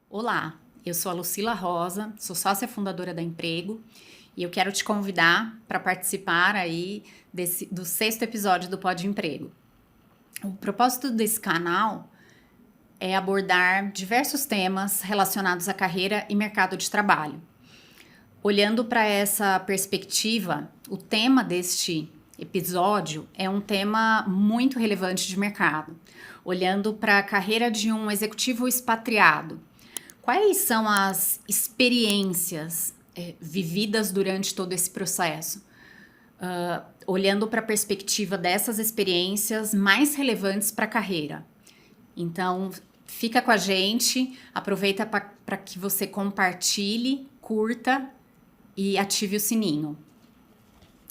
Olá, eu sou a Lucila Rosa, sou sócia fundadora da Emprego e eu quero te convidar para participar aí do sexto episódio do Pod Emprego. O propósito desse canal é abordar diversos temas relacionados à carreira e mercado de trabalho. Olhando para essa perspectiva, o tema deste episódio é um tema muito relevante de mercado, olhando para a carreira de um executivo expatriado. Quais são as experiências vividas durante todo esse processo? Olhando para a perspectiva dessas experiências mais relevantes para a carreira. Então, fica com a gente, aproveita para que você compartilhe, curta e ative o sininho.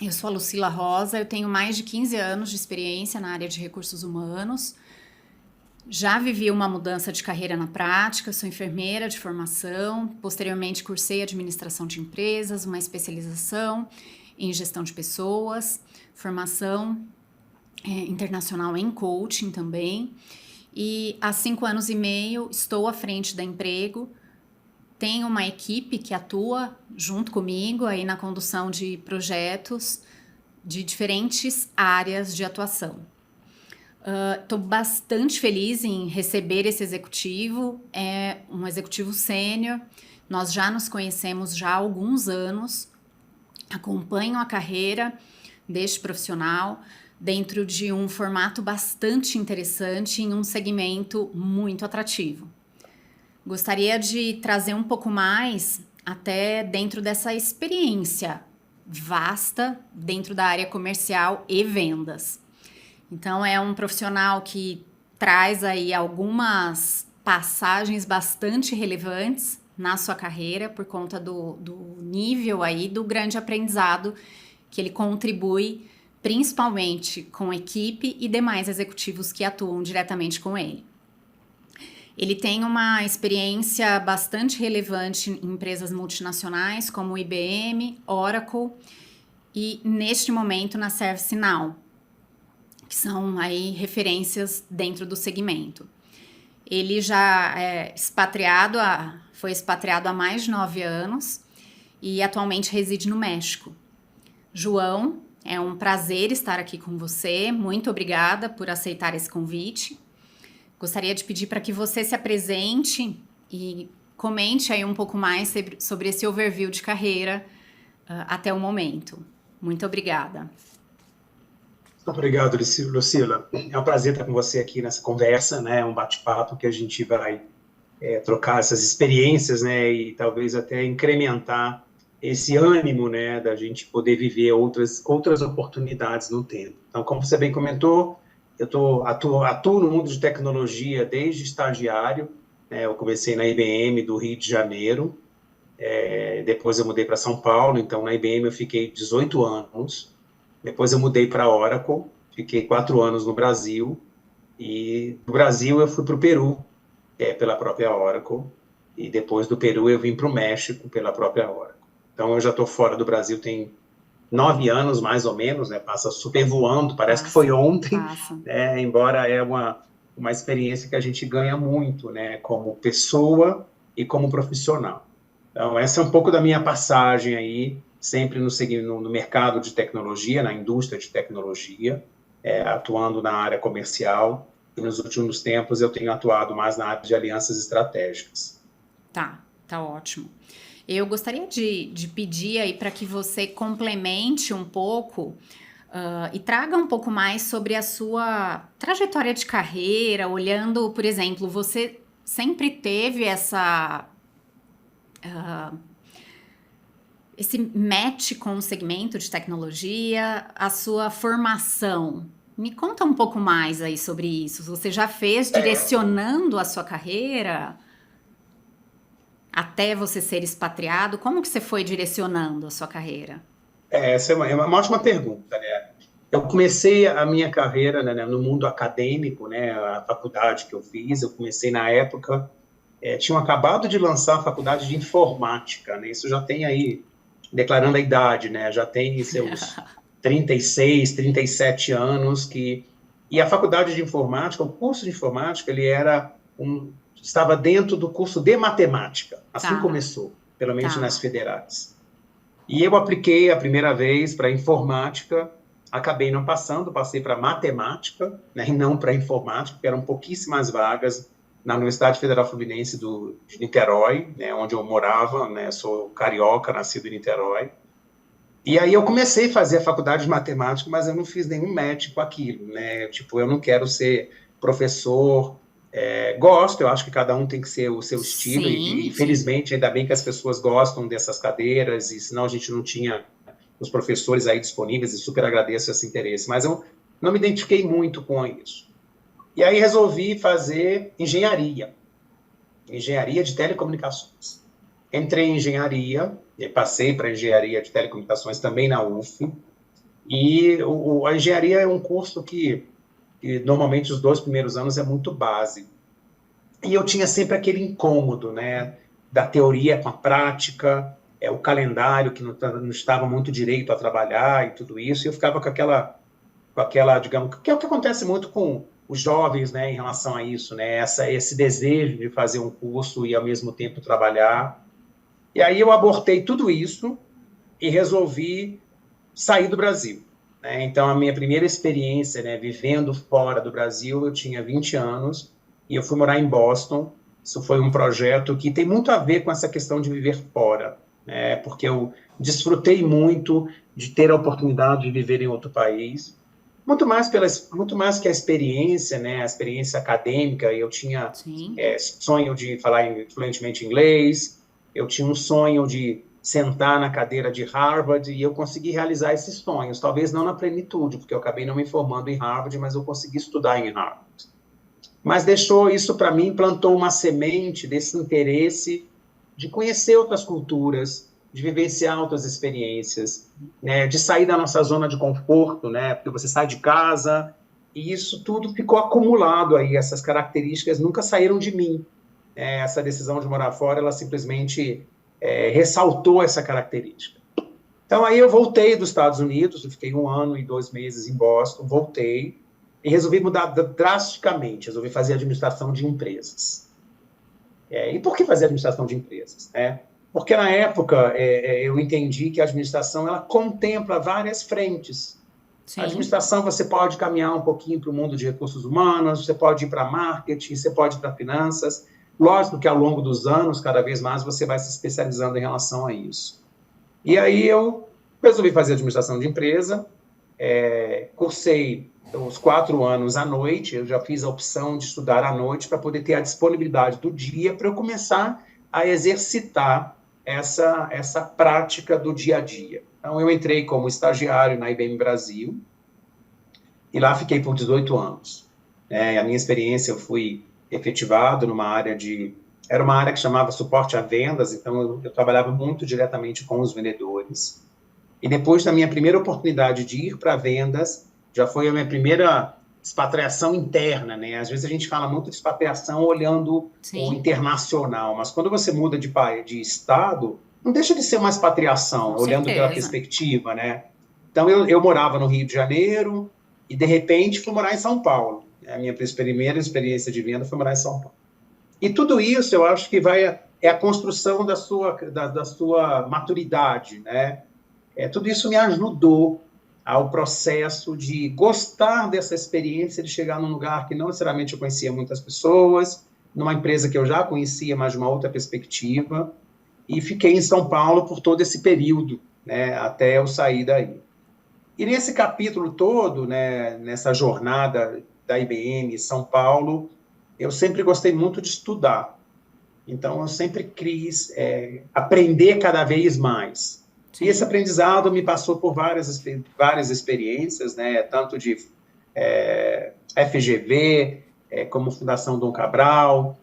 Eu sou a Lucila Rosa, eu tenho mais de 15 anos de experiência na área de recursos humanos. Já vivi uma mudança de carreira na prática, sou enfermeira de formação, posteriormente cursei administração de empresas, uma especialização em gestão de pessoas, formação internacional em coaching também. E há 5 anos e meio estou à frente da Emprego. Tenho uma equipe que atua junto comigo aí na condução de projetos de diferentes áreas de atuação. Estou bastante feliz em receber esse executivo, é um executivo sênior, nós já nos conhecemos já há alguns anos, acompanho a carreira deste profissional dentro de um formato bastante interessante em um segmento muito atrativo. Gostaria de trazer um pouco mais até dentro dessa experiência vasta dentro da área comercial e vendas. Então, é um profissional que traz aí algumas passagens bastante relevantes na sua carreira por conta do nível aí do grande aprendizado que ele contribui principalmente com equipe e demais executivos que atuam diretamente com ele. Ele tem uma experiência bastante relevante em empresas multinacionais como IBM, Oracle e, neste momento, na ServiceNow, que são aí referências dentro do segmento. Ele já foi expatriado há mais de 9 anos e atualmente reside no México. João, é um prazer estar aqui com você. Muito obrigada por aceitar esse convite. Gostaria de pedir para que você se apresente e comente aí um pouco mais sobre esse overview de carreira até o momento. Muito obrigada. Obrigado, Lucila. É um prazer estar com você aqui nessa conversa, né? Um bate-papo que a gente vai trocar essas experiências, né? E talvez até incrementar esse ânimo, né? Da gente poder viver outras oportunidades no tempo. Então, como você bem comentou, eu atuo no mundo de tecnologia desde estagiário. Né? Eu comecei na IBM do Rio de Janeiro. Depois eu mudei para São Paulo. Então, na IBM eu fiquei 18 anos. Depois eu mudei para a Oracle, fiquei 4 anos no Brasil, e do Brasil eu fui para o Peru, pela própria Oracle, e depois do Peru eu vim para o México pela própria Oracle. Então eu já estou fora do Brasil tem 9 anos, mais ou menos, né? Passa super voando, parece que foi ontem, né? Embora é uma experiência que a gente ganha muito, né? Como pessoa e como profissional. Então essa é um pouco da minha passagem aí, sempre no mercado de tecnologia, na indústria de tecnologia, atuando na área comercial, e nos últimos tempos eu tenho atuado mais na área de alianças estratégicas. Tá ótimo. Eu gostaria de pedir aí para que você complemente um pouco e traga um pouco mais sobre a sua trajetória de carreira, olhando, por exemplo, você sempre teve esse match com o segmento de tecnologia, a sua formação. Me conta um pouco mais aí sobre isso. Você já fez direcionando a sua carreira até você ser expatriado? Como que você foi direcionando a sua carreira? Essa é uma ótima pergunta, né? Eu comecei a minha carreira, né, no mundo acadêmico, né, a faculdade que eu fiz, eu comecei na época, tinham acabado de lançar a faculdade de informática, né? Isso já tem aí, declarando a idade, né? Já tem seus 36, 37 anos e a faculdade de informática, o curso de informática, ele era estava dentro do curso de matemática. Assim Tá. começou, pelo menos Tá. nas federais. E eu apliquei a primeira vez para informática, acabei não passando, passei para matemática, né, e não para informática, porque eram pouquíssimas vagas na Universidade Federal Fluminense de Niterói, né, onde eu morava, né, sou carioca, nascido em Niterói. E aí eu comecei a fazer a faculdade de matemática, mas eu não fiz nenhum match com aquilo, né? Tipo, eu não quero ser professor, gosto, eu acho que cada um tem que ser o seu estilo, Sim, e felizmente, ainda bem que as pessoas gostam dessas cadeiras, e senão a gente não tinha os professores aí disponíveis, e super agradeço esse interesse, mas eu não me identifiquei muito com isso. E aí resolvi fazer engenharia de telecomunicações. Entrei em engenharia, e passei para engenharia de telecomunicações também na UF, e a engenharia é um curso que normalmente os 2 primeiros anos é muito básico. E eu tinha sempre aquele incômodo, né, da teoria com a prática, o calendário que não estava muito direito a trabalhar e tudo isso, e eu ficava com aquela, digamos, que é o que acontece muito com os jovens, né, em relação a isso, né, esse desejo de fazer um curso e ao mesmo tempo trabalhar. E aí eu abortei tudo isso e resolvi sair do Brasil, né? Então, a minha primeira experiência, né, vivendo fora do Brasil, eu tinha 20 anos e eu fui morar em Boston. Isso foi um projeto que tem muito a ver com essa questão de viver fora, né? Porque eu desfrutei muito de ter a oportunidade de viver em outro país, muito mais que a experiência, né? A experiência acadêmica. Eu tinha sonho de falar fluentemente inglês, eu tinha um sonho de sentar na cadeira de Harvard, e eu consegui realizar esses sonhos, talvez não na plenitude, porque eu acabei não me formando em Harvard, mas eu consegui estudar em Harvard. Mas deixou isso para mim, plantou uma semente desse interesse de conhecer outras culturas, de vivenciar outras experiências, né, de sair da nossa zona de conforto, né, porque você sai de casa, e isso tudo ficou acumulado aí, essas características nunca saíram de mim. Essa decisão de morar fora, ela simplesmente ressaltou essa característica. Então, aí eu voltei dos Estados Unidos, eu fiquei 1 ano e 2 meses em Boston, voltei e resolvi mudar drasticamente, resolvi fazer administração de empresas. E por que fazer administração de empresas? Porque, na época, eu entendi que a administração ela contempla várias frentes. Sim. A administração, você pode caminhar um pouquinho para o mundo de recursos humanos, você pode ir para marketing, você pode ir para finanças. Lógico que, ao longo dos anos, cada vez mais, você vai se especializando em relação a isso. E aí eu resolvi fazer administração de empresa, cursei os 4 anos à noite, eu já fiz a opção de estudar à noite para poder ter a disponibilidade do dia para eu começar a exercitar essa prática do dia a dia. Então, eu entrei como estagiário na IBM Brasil e lá fiquei por 18 anos. A minha experiência, eu fui efetivado numa área era uma área que chamava suporte a vendas, então eu trabalhava muito diretamente com os vendedores. E depois da minha primeira oportunidade de ir para vendas, já foi a minha primeira expatriação interna, né? Às vezes a gente fala muito de expatriação olhando o internacional, mas quando você muda de estado, não deixa de ser uma expatriação, olhando pela perspectiva, né? Então, eu morava no Rio de Janeiro e, de repente, fui morar em São Paulo. A minha primeira experiência de venda foi morar em São Paulo. E tudo isso, eu acho que é a construção da sua maturidade, né? Tudo isso me ajudou ao processo de gostar dessa experiência, de chegar num lugar que não necessariamente eu conhecia muitas pessoas, numa empresa que eu já conhecia, mas de uma outra perspectiva, e fiquei em São Paulo por todo esse período, né, até eu sair daí. E nesse capítulo todo, né, nessa jornada da IBM São Paulo, eu sempre gostei muito de estudar. Então, eu sempre quis aprender cada vez mais. Sim. E esse aprendizado me passou por várias experiências, né, tanto de FGV, como Fundação Dom Cabral.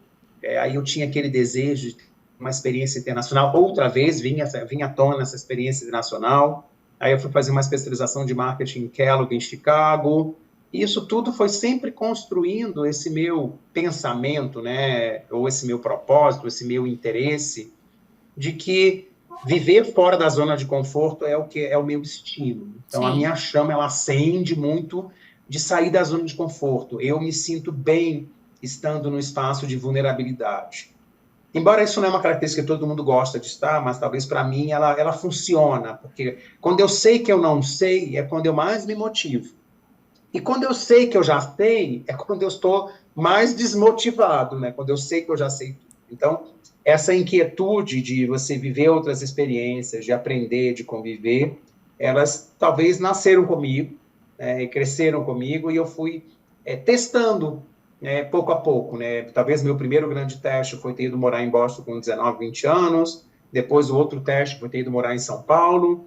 Aí eu tinha aquele desejo de uma experiência internacional. Outra vez vinha à tona essa experiência internacional. Aí eu fui fazer uma especialização de marketing em Kellogg, em Chicago. E isso tudo foi sempre construindo esse meu pensamento, né, ou esse meu propósito, esse meu interesse de que viver fora da zona de conforto é o meu estilo. Então, Sim. A minha chama, ela acende muito de sair da zona de conforto. Eu me sinto bem estando no espaço de vulnerabilidade. Embora isso não é uma característica que todo mundo gosta de estar, mas talvez para mim ela funciona, porque quando eu sei que eu não sei, é quando eu mais me motivo. E quando eu sei que eu já sei, é quando eu estou mais desmotivado, né? Quando eu sei que eu já sei tudo. Então, essa inquietude de você viver outras experiências, de aprender, de conviver, elas talvez nasceram comigo, e cresceram comigo, e eu fui testando, né, pouco a pouco, né? Talvez meu primeiro grande teste foi ter ido morar em Boston com 19, 20 anos, depois o outro teste foi ter ido morar em São Paulo,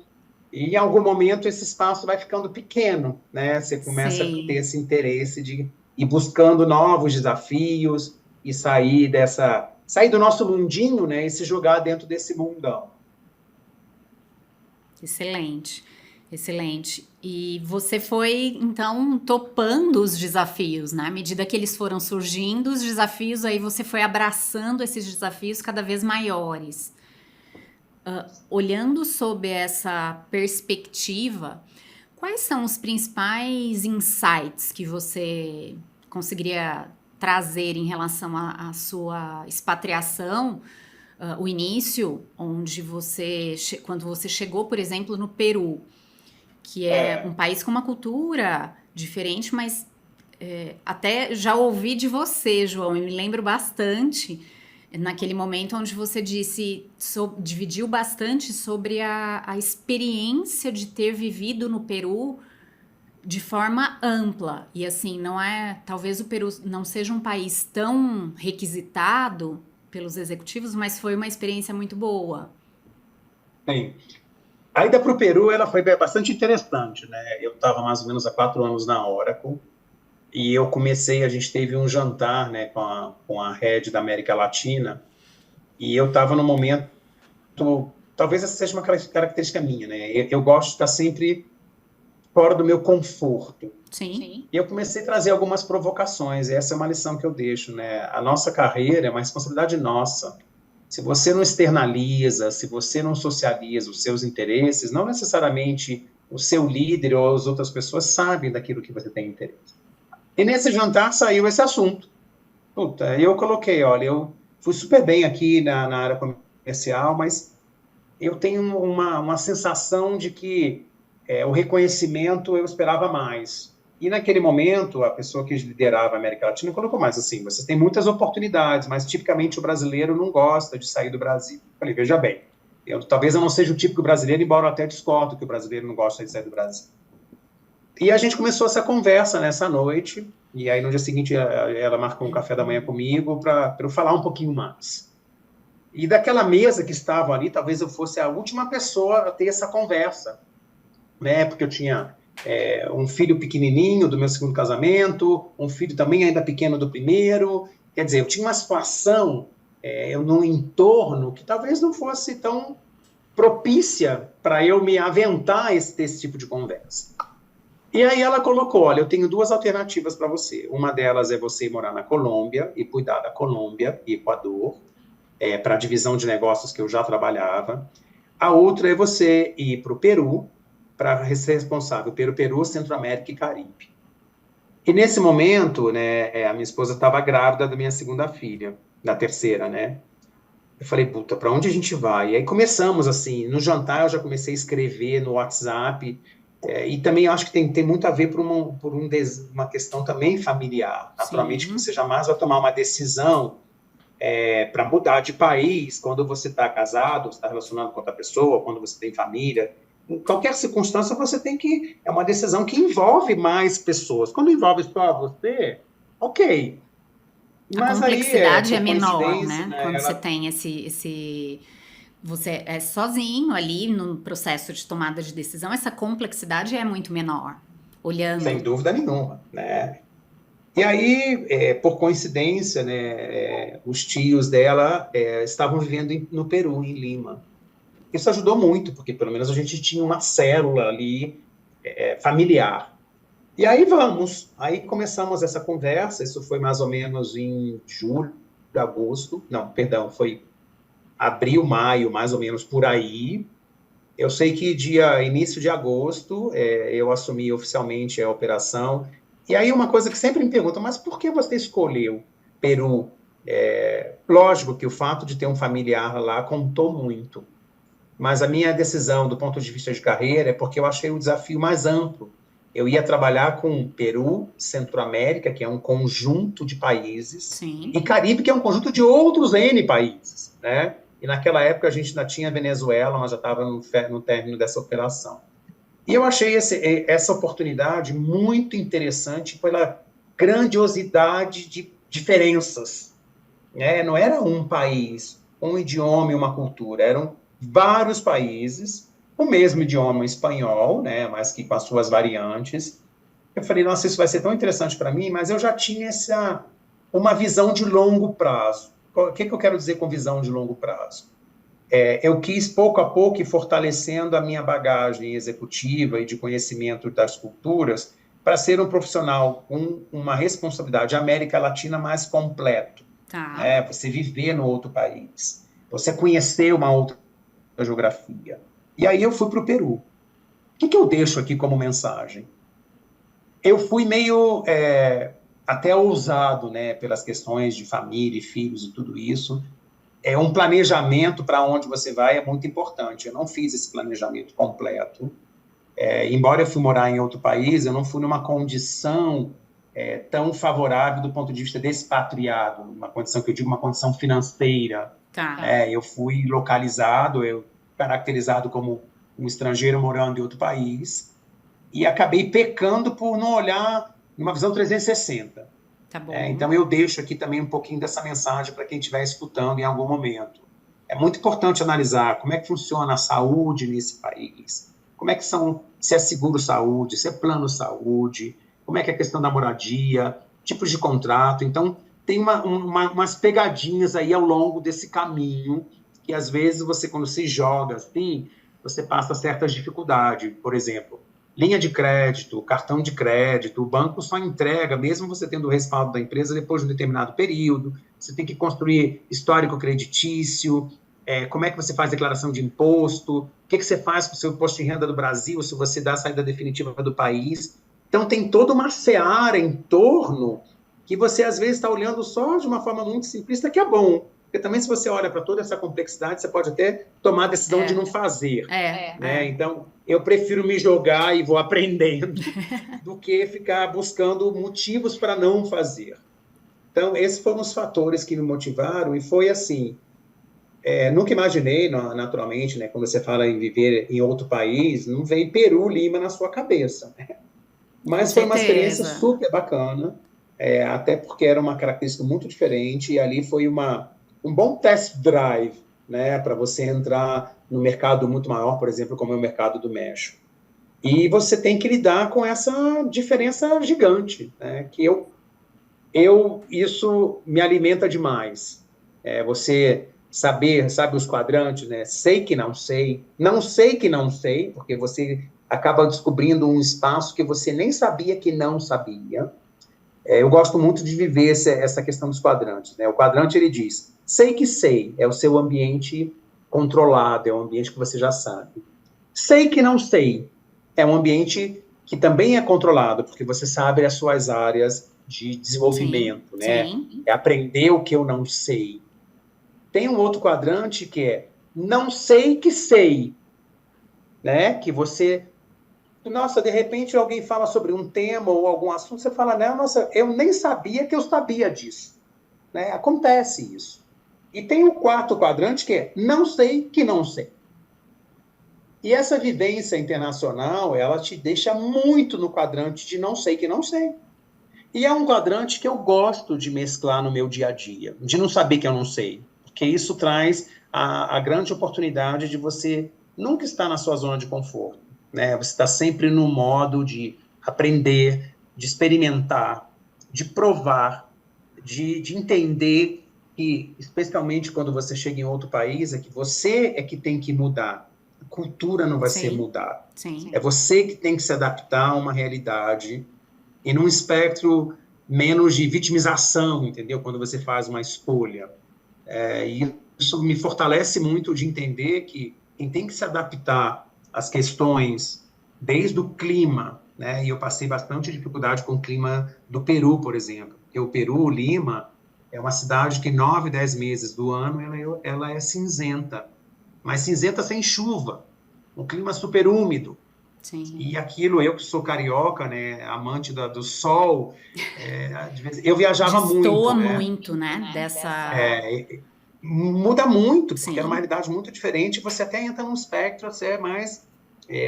e em algum momento esse espaço vai ficando pequeno, né? Você começa a ter Sim. esse interesse de ir buscando novos desafios e sair do nosso mundinho, né? E se jogar dentro desse mundão. Excelente, excelente. E você foi, então, topando os desafios, né? À medida que eles foram surgindo, os desafios, aí você foi abraçando esses desafios cada vez maiores. Olhando sob essa perspectiva, quais são os principais insights que você conseguiria trazer em relação à sua expatriação, o início, onde quando você chegou, por exemplo, no Peru, que é um país com uma cultura diferente, mas até já ouvi de você, João, e me lembro bastante naquele momento onde você dividiu bastante sobre a experiência de ter vivido no Peru de forma ampla. E assim, talvez o Peru não seja um país tão requisitado pelos executivos, mas foi uma experiência muito boa. Sim. A ida para o Peru, ela foi bastante interessante, né? Eu estava mais ou menos há 4 anos na Oracle, e a gente teve um jantar, né, com a Head da América Latina, e eu estava no momento, talvez essa seja uma característica minha, né? Eu gosto de estar sempre fora do meu conforto. Sim. E eu comecei a trazer algumas provocações, e essa é uma lição que eu deixo, né? A nossa carreira é uma responsabilidade nossa. Se você não externaliza, se você não socializa os seus interesses, não necessariamente o seu líder ou as outras pessoas sabem daquilo que você tem interesse. E nesse jantar saiu esse assunto. Puta, eu coloquei, olha, eu fui super bem aqui na área comercial, mas eu tenho uma sensação de que o reconhecimento eu esperava mais. E naquele momento, a pessoa que liderava a América Latina colocou mais assim, você tem muitas oportunidades, mas tipicamente o brasileiro não gosta de sair do Brasil. Eu falei, veja bem, talvez eu não seja o típico brasileiro, embora eu até discordo que o brasileiro não gosta de sair do Brasil. E a gente começou essa conversa nessa noite, e aí no dia seguinte ela marcou um café da manhã comigo para eu falar um pouquinho mais. E daquela mesa que estavam ali, talvez eu fosse a última pessoa a ter essa conversa, né? Porque eu tinha um filho pequenininho do meu segundo casamento, um filho também ainda pequeno do primeiro, quer dizer, eu tinha uma situação num entorno que talvez não fosse tão propícia para eu me aventar esse tipo de conversa. E aí ela colocou, olha, eu tenho 2 alternativas para você. Uma delas é você morar na Colômbia e cuidar da Colômbia e Equador, para a divisão de negócios que eu já trabalhava. A outra é você ir para o Peru, para ser responsável pelo Peru, Centro-América e Caribe. E nesse momento, né, a minha esposa estava grávida da minha segunda filha, da terceira, né? Eu falei, puta, para onde a gente vai? E aí começamos, assim, no jantar eu já comecei a escrever no WhatsApp, e também acho que tem muito a ver por uma questão também familiar. Naturalmente, que você jamais vai tomar uma decisão para mudar de país quando você está casado, está relacionado com outra pessoa, quando você tem família. Em qualquer circunstância, você tem que... É uma decisão que envolve mais pessoas. Quando envolve só você, ok. A Mas complexidade por é menor, coincidência, né? né, Quando você tem você é sozinho ali no processo de tomada de decisão, essa complexidade é muito menor. sem Olhando. dúvida nenhuma, né? E aí, por coincidência, né, os tios dela estavam vivendo no Peru, em Lima. Isso ajudou muito, porque pelo menos a gente tinha uma célula ali familiar. E aí começamos essa conversa, isso foi mais ou menos em julho, agosto, não, perdão, foi abril, maio, mais ou menos por aí. Eu sei que início de agosto, eu assumi oficialmente a operação. E aí uma coisa que sempre me perguntam, mas por que você escolheu? Peru. Lógico que o fato de ter um familiar lá contou muito, mas a minha decisão do ponto de vista de carreira é porque eu achei o desafio mais amplo. Eu ia trabalhar com Peru, Centro-América, que é um conjunto de países, Sim. e Caribe, que é um conjunto de outros N países, né? E naquela época a gente ainda tinha Venezuela, mas já estava no término dessa operação. E eu achei essa oportunidade muito interessante pela grandiosidade de diferenças, né? Não era um país, um idioma e uma cultura, eram vários países, o mesmo idioma espanhol, né? Mas que com as suas variantes. Eu falei, nossa, isso vai ser tão interessante para mim, mas eu já tinha uma visão de longo prazo. O que eu quero dizer com visão de longo prazo? Eu quis, pouco a pouco, ir fortalecendo a minha bagagem executiva e de conhecimento das culturas para ser um profissional com uma responsabilidade América Latina mais completo. Tá. Você viver no outro país, você conhecer uma outra geografia. E aí eu fui para o Peru. O que eu deixo aqui como mensagem? Eu fui meio até ousado, né, pelas questões de família e filhos e tudo isso. Um planejamento para onde você vai é muito importante. Eu não fiz esse planejamento completo. Embora eu fui morar em outro país, eu não fui numa condição tão favorável do ponto de vista de expatriado, uma condição que eu digo uma condição financeira. Tá. Eu fui localizado, caracterizado como um estrangeiro morando em outro país, e acabei pecando por não olhar numa visão 360. Tá bom. Então, eu deixo aqui também um pouquinho dessa mensagem para quem estiver escutando em algum momento. É muito importante analisar como é que funciona a saúde nesse país, como é que se é seguro-saúde, se é plano-saúde, como é que é a questão da moradia, tipos de contrato. Então, tem umas pegadinhas aí ao longo desse caminho, que às vezes você, quando se joga assim, você passa certas dificuldades. Por exemplo, linha de crédito, cartão de crédito, o banco só entrega, mesmo você tendo o respaldo da empresa, depois de um determinado período. Você tem que construir histórico creditício, como é que você faz declaração de imposto, o que você faz com o seu imposto de renda do Brasil, se você dá a saída definitiva do país. Então, tem toda uma seara em torno que você, às vezes, está olhando só de uma forma muito simplista, que é bom. Porque também, se você olha para toda essa complexidade, você pode até tomar a decisão de não fazer. Né? Então, eu prefiro me jogar e vou aprendendo do que ficar buscando motivos para não fazer. Então, esses foram os fatores que me motivaram, e foi assim, nunca imaginei, naturalmente, né, quando você fala em viver em outro país, não vem Peru, Lima na sua cabeça, né? Mas foi uma experiência super bacana, até porque era uma característica muito diferente, e ali foi um bom test drive, né, para você entrar no mercado muito maior, por exemplo, como é o mercado do México. E você tem que lidar com essa diferença gigante, né, que isso me alimenta demais. Você sabe os quadrantes, né? Sei que não sei que não sei, porque você acaba descobrindo um espaço que você nem sabia que não sabia. Eu gosto muito de viver essa questão dos quadrantes, né? O quadrante, ele diz, sei que sei, é o seu ambiente controlado, é um ambiente que você já sabe. Sei que não sei, é um ambiente que também é controlado, porque você sabe as suas áreas de desenvolvimento, sim, né? Sim. É aprender o que eu não sei. Tem um outro quadrante que é não sei que sei, né? Que você... Nossa, de repente alguém fala sobre um tema ou algum assunto, você fala, não, nossa, eu nem sabia que eu sabia disso. Né? Acontece isso. E tem o quarto quadrante que é não sei que não sei. E essa vivência internacional, ela te deixa muito no quadrante de não sei que não sei. E é um quadrante que eu gosto de mesclar no meu dia a dia, de não saber que eu não sei, porque isso traz a grande oportunidade de você nunca estar na sua zona de conforto, né? Você está sempre no modo de aprender, de experimentar, de provar, de entender que, especialmente quando você chega em outro país, é que você é que tem que mudar. A cultura não vai ser mudada. É você que tem que se adaptar a uma realidade e num espectro menos de vitimização, entendeu? Quando você faz uma escolha. E isso me fortalece muito de entender que quem tem que se adaptar às questões, desde o clima, né? E eu passei bastante dificuldade com o clima do Peru, por exemplo. Porque o Peru, Lima, É uma cidade que 9, 10 meses do ano ela é cinzenta, mas cinzenta sem chuva, um clima super úmido. Sim. E aquilo, eu que sou carioca, né, amante do sol, eu viajava Destoa muito, né? muito, né? Dessa. Muda muito, porque é uma Sim, realidade muito diferente. Você até entra num espectro, você é mais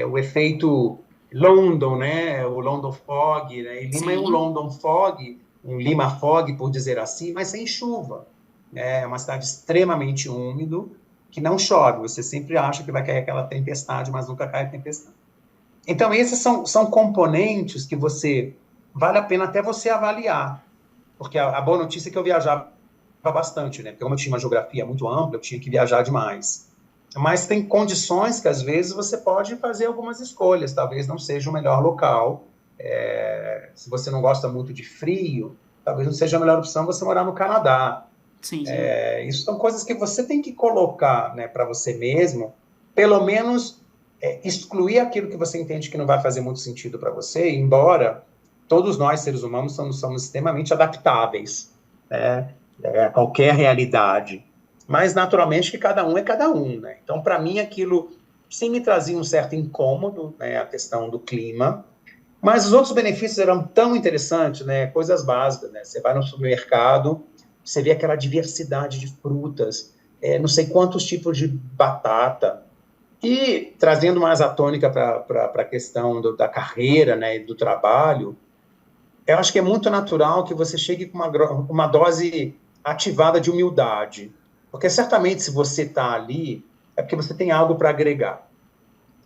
o efeito London, né? O London Fog, né? E Lima é um sim. London Fog, um Lima Fog, por dizer assim, mas sem chuva. É uma cidade extremamente úmido, que não chove. Você sempre acha que vai cair aquela tempestade, mas nunca cai a tempestade. Então, esses são componentes que vale a pena até você avaliar. Porque a boa notícia é que eu viajava bastante, né? Porque como eu tinha uma geografia muito ampla, eu tinha que viajar demais. Mas tem condições que, às vezes, você pode fazer algumas escolhas. Talvez não seja o melhor local. Se você não gosta muito de frio, talvez não seja a melhor opção você morar no Canadá. Sim. Isso são coisas que você tem que colocar, né, para você mesmo, pelo menos excluir aquilo que você entende que não vai fazer muito sentido para você, embora todos nós, seres humanos, somos extremamente adaptáveis, né, a qualquer realidade. Mas, naturalmente, que cada um é cada um, né? Então, para mim, aquilo sim me trazia um certo incômodo, né, a questão do clima, mas os outros benefícios eram tão interessantes, né? Coisas básicas, né? Você vai no supermercado, você vê aquela diversidade de frutas, não sei quantos tipos de batata. E trazendo mais a tônica para a questão da carreira, né, e do trabalho, eu acho que é muito natural que você chegue com uma dose ativada de humildade. Porque certamente se você está ali, é porque você tem algo para agregar.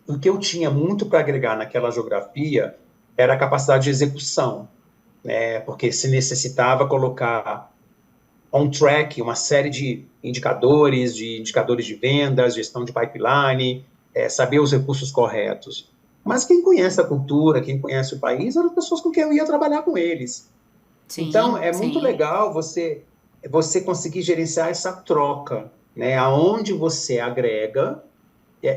O que eu tinha muito para agregar naquela geografia era a capacidade de execução, né? Porque se necessitava colocar on track uma série de indicadores de vendas, gestão de pipeline, saber os recursos corretos. Mas quem conhece a cultura, quem conhece o país, eram pessoas com quem eu ia trabalhar com eles. Então, Sim, é muito sim. legal você conseguir gerenciar essa troca, né? Aonde você agrega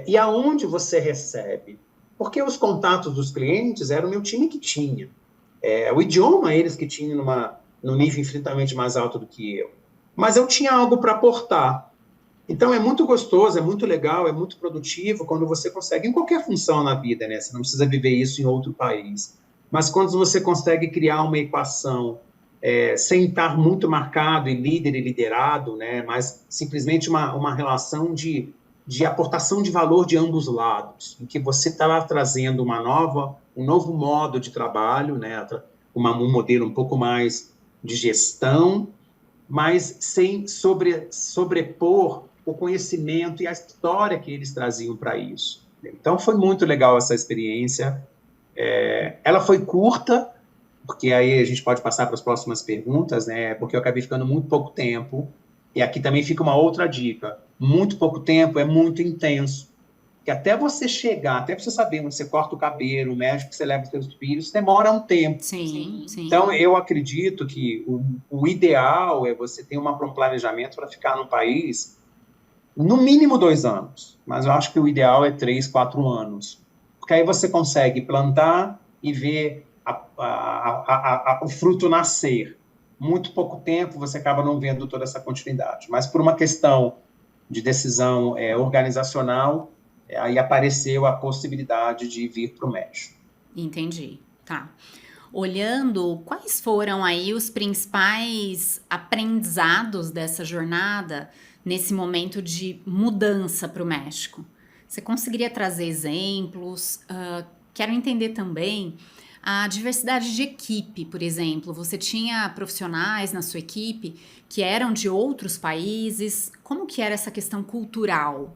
e aonde você recebe. Porque os contatos dos clientes era o meu time que tinha. O idioma eles que tinham num nível infinitamente mais alto do que eu. Mas eu tinha algo para aportar. Então é muito gostoso, é muito legal, é muito produtivo quando você consegue, em qualquer função na vida, né? Você não precisa viver isso em outro país. Mas quando você consegue criar uma equação sem estar muito marcado e líder e liderado, né? Mas simplesmente uma relação de aportação de valor de ambos os lados, em que você está trazendo um novo modo de trabalho, né? Um modelo um pouco mais de gestão, mas sem sobrepor o conhecimento e a história que eles traziam para isso. Então, foi muito legal essa experiência. Ela foi curta, porque aí a gente pode passar para as próximas perguntas, né? Porque eu acabei ficando muito pouco tempo. E aqui também fica uma outra dica. Muito pouco tempo é muito intenso. Que até você chegar, até você saber onde você corta o cabelo, o médico que você leva os seus filhos, demora um tempo. Sim, sim. Então, eu acredito que o ideal é você ter um planejamento para ficar no país no mínimo 2 anos, mas eu acho que o ideal é 3, 4 anos, porque aí você consegue plantar e ver o fruto nascer. Muito pouco tempo você acaba não vendo toda essa continuidade, mas por uma questão de decisão organizacional, aí apareceu a possibilidade de vir para o México. Entendi. Tá. Olhando, quais foram aí os principais aprendizados dessa jornada nesse momento de mudança para o México? Você conseguiria trazer exemplos? Quero entender também a diversidade de equipe, por exemplo. Você tinha profissionais na sua equipe que eram de outros países? Como que era essa questão cultural?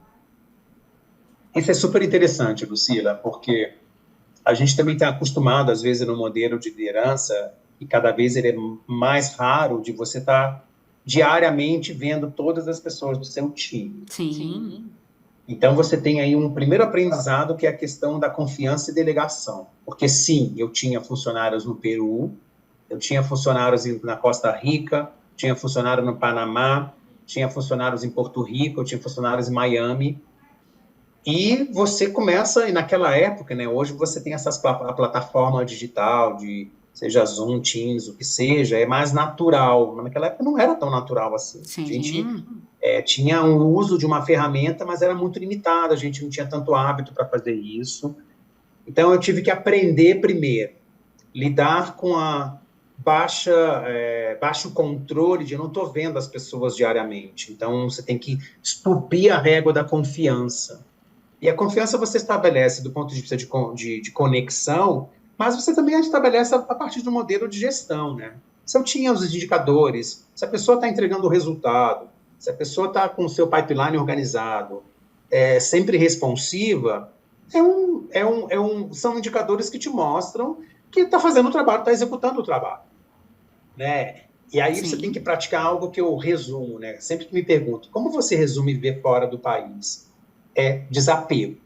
Isso é super interessante, Lucila, porque a gente também está acostumado, às vezes, no modelo de liderança, e cada vez ele é mais raro de você estar diariamente vendo todas as pessoas do seu time. Sim, Então, você tem aí um primeiro aprendizado, que é a questão da confiança e delegação. Porque, sim, eu tinha funcionários no Peru, eu tinha funcionários na Costa Rica, tinha funcionário no Panamá, tinha funcionários em Porto Rico, eu tinha funcionários em Miami. E você começa, e naquela época, né, hoje você tem a plataforma digital de seja Zoom, Teams, o que seja, é mais natural. Naquela época não era tão natural assim. Sim. A gente tinha o uso de uma ferramenta, mas era muito limitado, a gente não tinha tanto hábito para fazer isso. Então, eu tive que aprender primeiro, lidar com a baixo controle de eu não estou vendo as pessoas diariamente. Então, você tem que estupir a régua da confiança. E a confiança você estabelece do ponto de vista de conexão, mas você também estabelece a partir do modelo de gestão, né? Se eu tinha os indicadores, se a pessoa está entregando o resultado, se a pessoa está com o seu pipeline organizado, sempre responsiva, são indicadores que te mostram que está fazendo o trabalho, está executando o trabalho, né? E aí você tem que praticar algo que eu resumo, né? Sempre que me pergunto, como você resume viver fora do país? É desapego.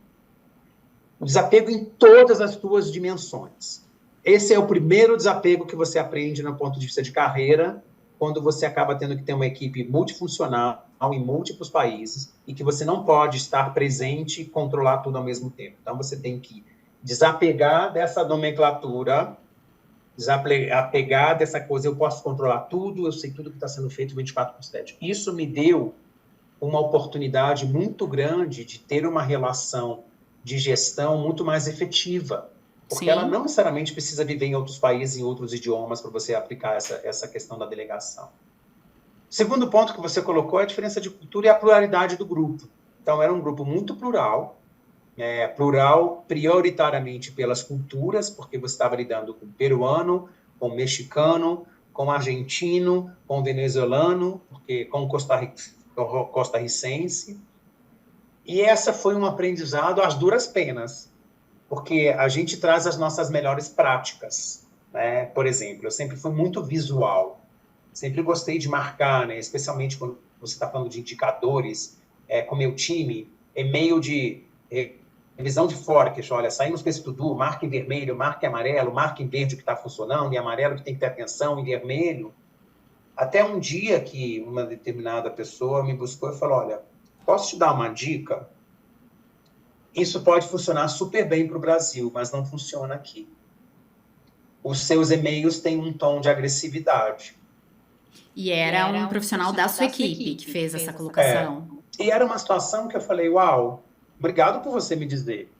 O desapego em todas as suas dimensões. Esse é o primeiro desapego que você aprende no ponto de vista de carreira, quando você acaba tendo que ter uma equipe multifuncional em múltiplos países e que você não pode estar presente e controlar tudo ao mesmo tempo. Então, você tem que desapegar dessa nomenclatura, desapegar dessa coisa, eu posso controlar tudo, eu sei tudo que está sendo feito 24/7. Isso me deu uma oportunidade muito grande de ter uma relação de gestão muito mais efetiva, porque ela não necessariamente precisa viver em outros países, em outros idiomas, para você aplicar essa questão da delegação. O segundo ponto que você colocou é a diferença de cultura e a pluralidade do grupo. Então, era um grupo muito plural, plural prioritariamente pelas culturas, porque você estava lidando com peruano, com mexicano, com argentino, com venezuelano, com costarricense. E essa foi um aprendizado às duras penas, porque a gente traz as nossas melhores práticas, né? Por exemplo, eu sempre fui muito visual, sempre gostei de marcar, né? Especialmente quando você está falando de indicadores, com o meu time, e-mail de revisão de forecast, olha, saímos com esse tudo, marca em vermelho, marca em amarelo, marca em verde o que está funcionando, em amarelo que tem que ter atenção, em vermelho. Até um dia que uma determinada pessoa me buscou e falou, olha, posso te dar uma dica? Isso pode funcionar super bem para o Brasil, mas não funciona aqui. Os seus e-mails têm um tom de agressividade. E era um profissional da sua equipe que fez essa colocação. E era uma situação que eu falei, uau, obrigado por você me dizer.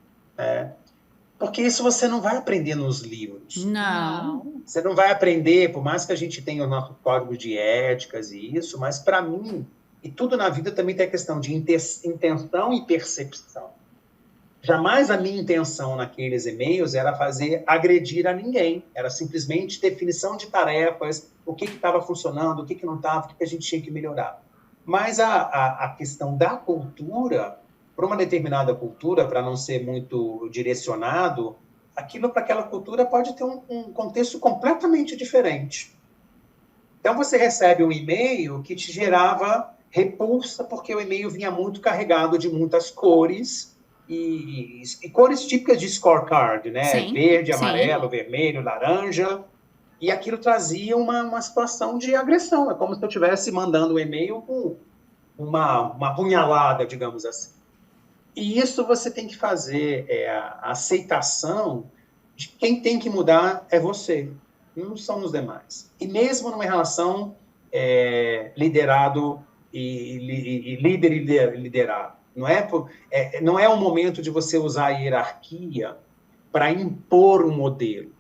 Porque isso você não vai aprender nos livros. Não. Você não vai aprender, por mais que a gente tenha o nosso código de éticas e isso, mas para mim, e tudo na vida também tem a questão de intenção e percepção. Jamais a minha intenção naqueles e-mails era agredir a ninguém. Era simplesmente definição de tarefas, o que estava funcionando, o que não estava, o que a gente tinha que melhorar. Mas a questão da cultura, para uma determinada cultura, para não ser muito direcionado, aquilo para aquela cultura pode ter um contexto completamente diferente. Então, você recebe um e-mail que te gerava repulsa, porque o e-mail vinha muito carregado de muitas cores, e cores típicas de scorecard, né? Sim, verde, amarelo, vermelho, laranja, e aquilo trazia uma situação de agressão. É como se eu estivesse mandando um e-mail com uma punhalada, digamos assim. E isso você tem que fazer, a aceitação de que quem tem que mudar é você, não são os demais. E mesmo numa relação liderado e líder e liderado, não é um momento de você usar a hierarquia para impor um modelo,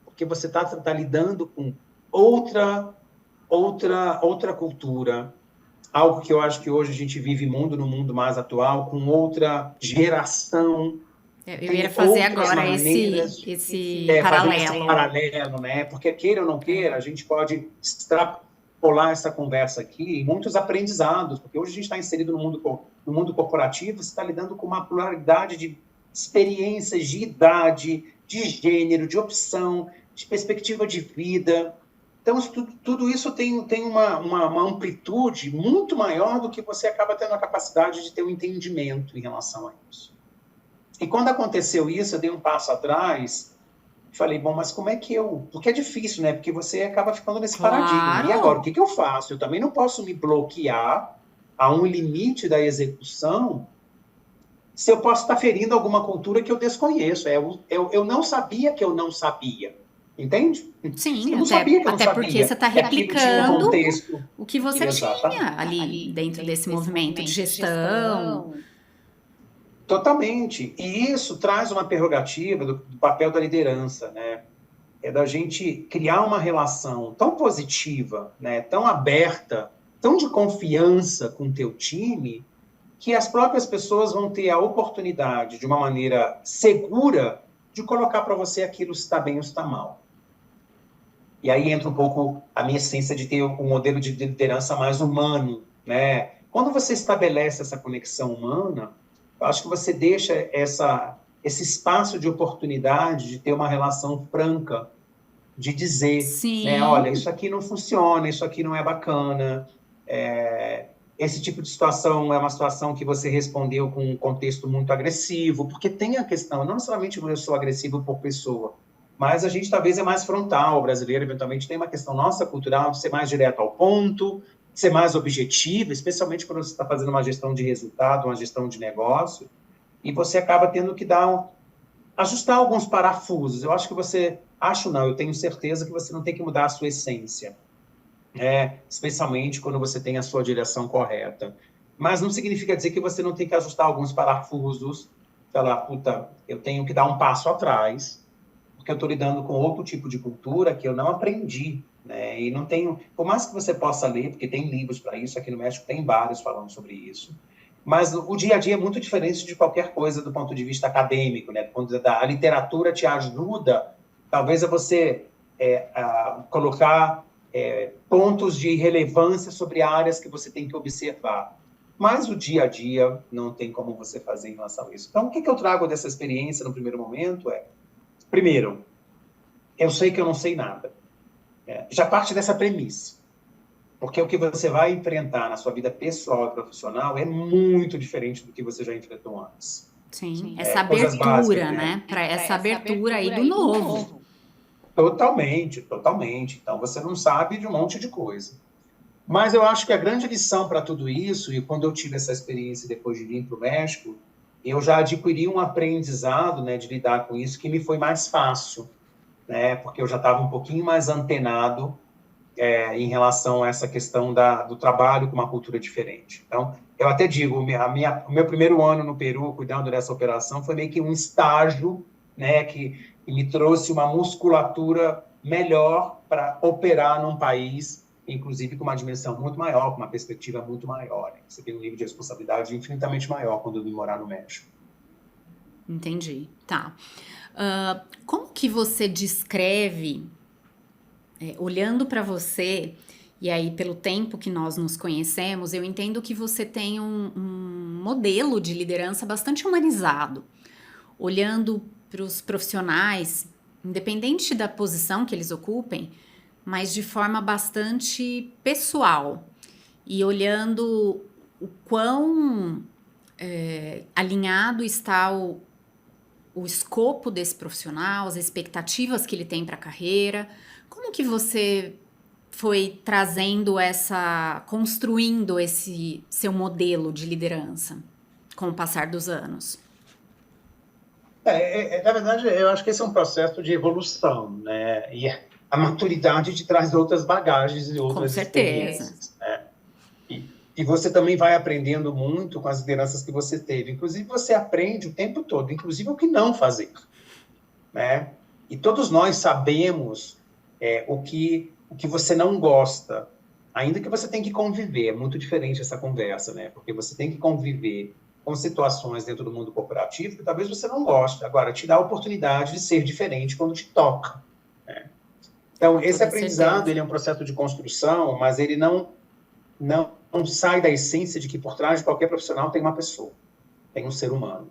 porque você está lidando com outra cultura, algo que eu acho que hoje a gente vive no mundo mais atual, com outra geração. Eu ia fazer agora esse paralelo, né? Porque queira ou não queira, a gente pode extrapolar essa conversa aqui em muitos aprendizados, porque hoje a gente está inserido no mundo corporativo, você está lidando com uma pluralidade de experiências, de idade, de gênero, de opção, de perspectiva de vida. Então, tudo isso tem uma amplitude muito maior do que você acaba tendo a capacidade de ter um entendimento em relação a isso. E quando aconteceu isso, eu dei um passo atrás, falei, bom, mas como é que porque é difícil, né? Porque você acaba ficando nesse paradigma. E agora, o que eu faço? Eu também não posso me bloquear a um limite da execução se eu posso estar ferindo alguma cultura que eu desconheço. Eu não sabia que eu não sabia. Entende? Sim, Eu não sabia que eu não até porque sabia. você está E aquilo tinha um replicando contexto. o que você Exatamente. tinha ali dentro desse movimento de gestão. Totalmente. E isso traz uma prerrogativa do papel da liderança, né? É da gente criar uma relação tão positiva, né? Tão aberta, tão de confiança com o teu time, que as próprias pessoas vão ter a oportunidade, de uma maneira segura, de colocar para você aquilo se está bem ou se está mal. E aí entra um pouco a minha essência de ter um modelo de liderança mais humano, né? Quando você estabelece essa conexão humana, eu acho que você deixa esse espaço de oportunidade de ter uma relação franca, de dizer, né? Olha, Sim, isso aqui não funciona, isso aqui não é bacana, esse tipo de situação é uma situação que você respondeu com um contexto muito agressivo, porque tem a questão, não necessariamente eu sou agressivo por pessoa, mas a gente talvez é mais frontal, o brasileiro eventualmente tem uma questão nossa cultural de ser mais direto ao ponto, ser mais objetivo, especialmente quando você está fazendo uma gestão de resultado, uma gestão de negócio, e você acaba tendo que ajustar alguns parafusos. Eu acho que eu tenho certeza que você não tem que mudar a sua essência, especialmente quando você tem a sua direção correta. Mas não significa dizer que você não tem que ajustar alguns parafusos, falar, puta, eu tenho que dar um passo atrás, porque eu estou lidando com outro tipo de cultura que eu não aprendi, né? E não tenho, por mais que você possa ler, porque tem livros para isso, aqui no México tem vários falando sobre isso, mas o dia a dia é muito diferente de qualquer coisa do ponto de vista acadêmico, né? Quando a literatura te ajuda, talvez a você colocar pontos de relevância sobre áreas que você tem que observar. Mas o dia a dia não tem como você fazer em relação a isso. Então, o que eu trago dessa experiência no primeiro momento primeiro, eu sei que eu não sei nada. Já parte dessa premissa. Porque o que você vai enfrentar na sua vida pessoal e profissional é muito diferente do que você já enfrentou antes. sim. Essa Coisas básicas, abertura, né? né? Para essa abertura aí do novo. Totalmente, totalmente. Então, você não sabe de um monte de coisa. Mas eu acho que a grande lição para tudo isso, e quando eu tive essa experiência depois de vir para o México, eu já adquiri um aprendizado, né, de lidar com isso que me foi mais fácil, né, porque eu já estava um pouquinho mais antenado em relação a essa questão do trabalho com uma cultura diferente. Então, eu até digo, o meu primeiro ano no Peru, cuidando dessa operação, foi meio que um estágio, né, que me trouxe uma musculatura melhor para operar num país, inclusive com uma dimensão muito maior, com uma perspectiva muito maior. Você tem um nível de responsabilidade infinitamente maior quando eu vim morar no México. Entendi. Tá. Como que você descreve, olhando para você, e aí pelo tempo que nós nos conhecemos, eu entendo que você tem um modelo de liderança bastante humanizado, olhando para os profissionais, independente da posição que eles ocupem, mas de forma bastante pessoal, e olhando o quão alinhado está o escopo desse profissional, as expectativas que ele tem para a carreira. Como que você foi construindo esse seu modelo de liderança com o passar dos anos? Na verdade, eu acho que esse é um processo de evolução, né? E a maturidade te traz outras bagagens e Com outras certeza. experiências, né? E você também vai aprendendo muito com as lideranças que você teve. Inclusive, você aprende o tempo todo, inclusive o que não fazer, né? E todos nós sabemos o que você não gosta, ainda que você tem que conviver. É muito diferente essa conversa, né? Porque você tem que conviver com situações dentro do mundo corporativo que talvez você não goste. Agora, te dá a oportunidade de ser diferente quando te toca, né? Então, Com esse toda aprendizado, certeza. ele é um processo de construção, mas ele não sai da essência de que por trás de qualquer profissional tem uma pessoa, tem um ser humano.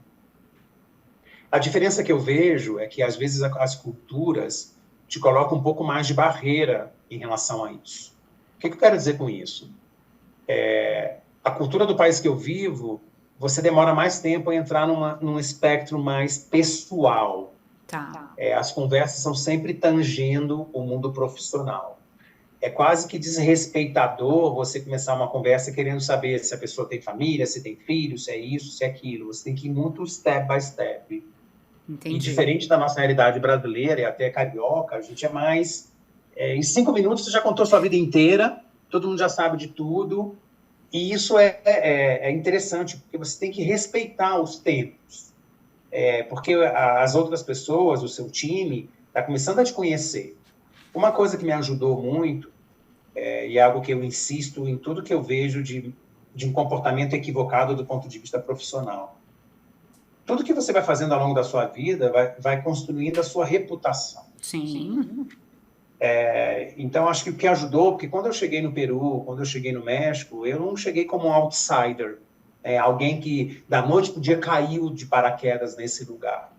A diferença que eu vejo é que, às vezes, as culturas te colocam um pouco mais de barreira em relação a isso. O que eu quero dizer com isso? A cultura do país que eu vivo, você demora mais tempo a entrar num espectro mais pessoal. Tá. As conversas são sempre tangendo o mundo profissional. É quase que desrespeitador você começar uma conversa querendo saber se a pessoa tem família, se tem filho, se é isso, se é aquilo. Você tem que ir muito step by step. E Entendi. diferente da nossa realidade brasileira e até carioca, a gente é mais... em 5 minutos você já contou sua vida inteira, todo mundo já sabe de tudo, e isso é interessante, porque você tem que respeitar os tempos. Porque as outras pessoas, o seu time, está começando a te conhecer. Uma coisa que me ajudou muito, e é algo que eu insisto em tudo que eu vejo de um comportamento equivocado do ponto de vista profissional. Tudo que você vai fazendo ao longo da sua vida vai construindo a sua reputação. Sim. Então, acho que o que ajudou, porque quando eu cheguei no Peru, quando eu cheguei no México, eu não cheguei como um outsider, alguém que da noite para o dia caiu de paraquedas nesse lugar.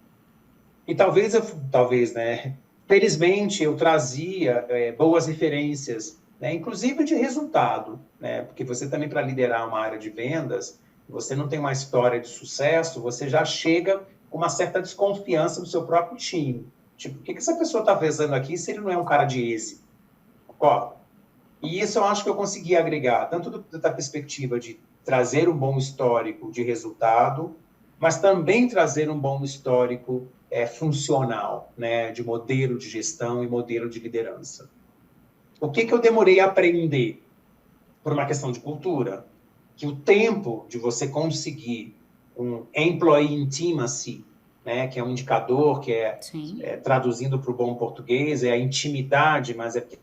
E talvez, né? Felizmente, eu trazia boas referências, né, inclusive de resultado, né? Porque você também, para liderar uma área de vendas, você não tem uma história de sucesso, você já chega com uma certa desconfiança do seu próprio time. Tipo, o que essa pessoa está fazendo aqui se ele não é um cara de êxito? Concorda? E isso eu acho que eu consegui agregar, tanto da perspectiva de trazer um bom histórico de resultado, mas também trazer um bom histórico funcional, né, de modelo de gestão e modelo de liderança. O que eu demorei a aprender? Por uma questão de cultura. Que o tempo de você conseguir um employee intimacy, né, que é um indicador que traduzindo para o bom português, é a intimidade, mas porque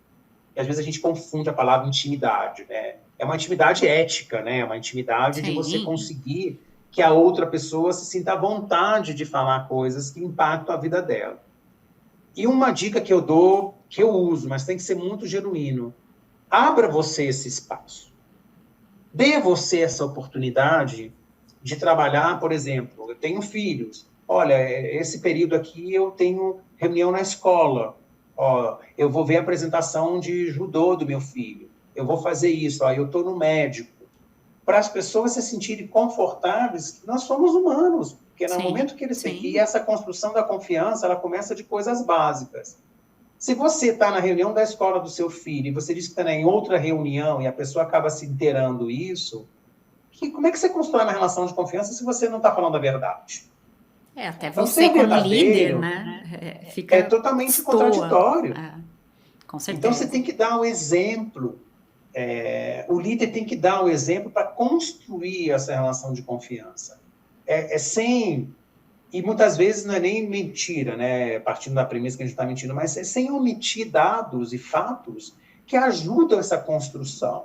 às vezes a gente confunde a palavra intimidade, né? É uma intimidade ética, né? É uma intimidade de você conseguir que a outra pessoa se sinta à vontade de falar coisas que impactam a vida dela. E uma dica que eu dou, que eu uso, mas tem que ser muito genuíno: abra você esse espaço. Dê você essa oportunidade de trabalhar, por exemplo, eu tenho filhos. Olha, esse período aqui eu tenho reunião na escola. Eu vou ver a apresentação de judô do meu filho. Eu vou fazer isso. Eu estou no médico. Para as pessoas se sentirem confortáveis, que nós somos humanos. Porque no momento que eles têm que ir, essa construção da confiança, ela começa de coisas básicas. Se você está na reunião da escola do seu filho e você diz que está em outra reunião e a pessoa acaba se inteirando isso, como é que você constrói uma relação de confiança se você não está falando a verdade? Até então, você como líder, né? Fica totalmente contraditório. Com certeza. Então, você tem que dar o exemplo. O líder tem que dar o exemplo para construir essa relação de confiança. E muitas vezes não é nem mentira, né? Partindo da premissa que a gente está mentindo, mas é sem omitir dados e fatos que ajudam essa construção.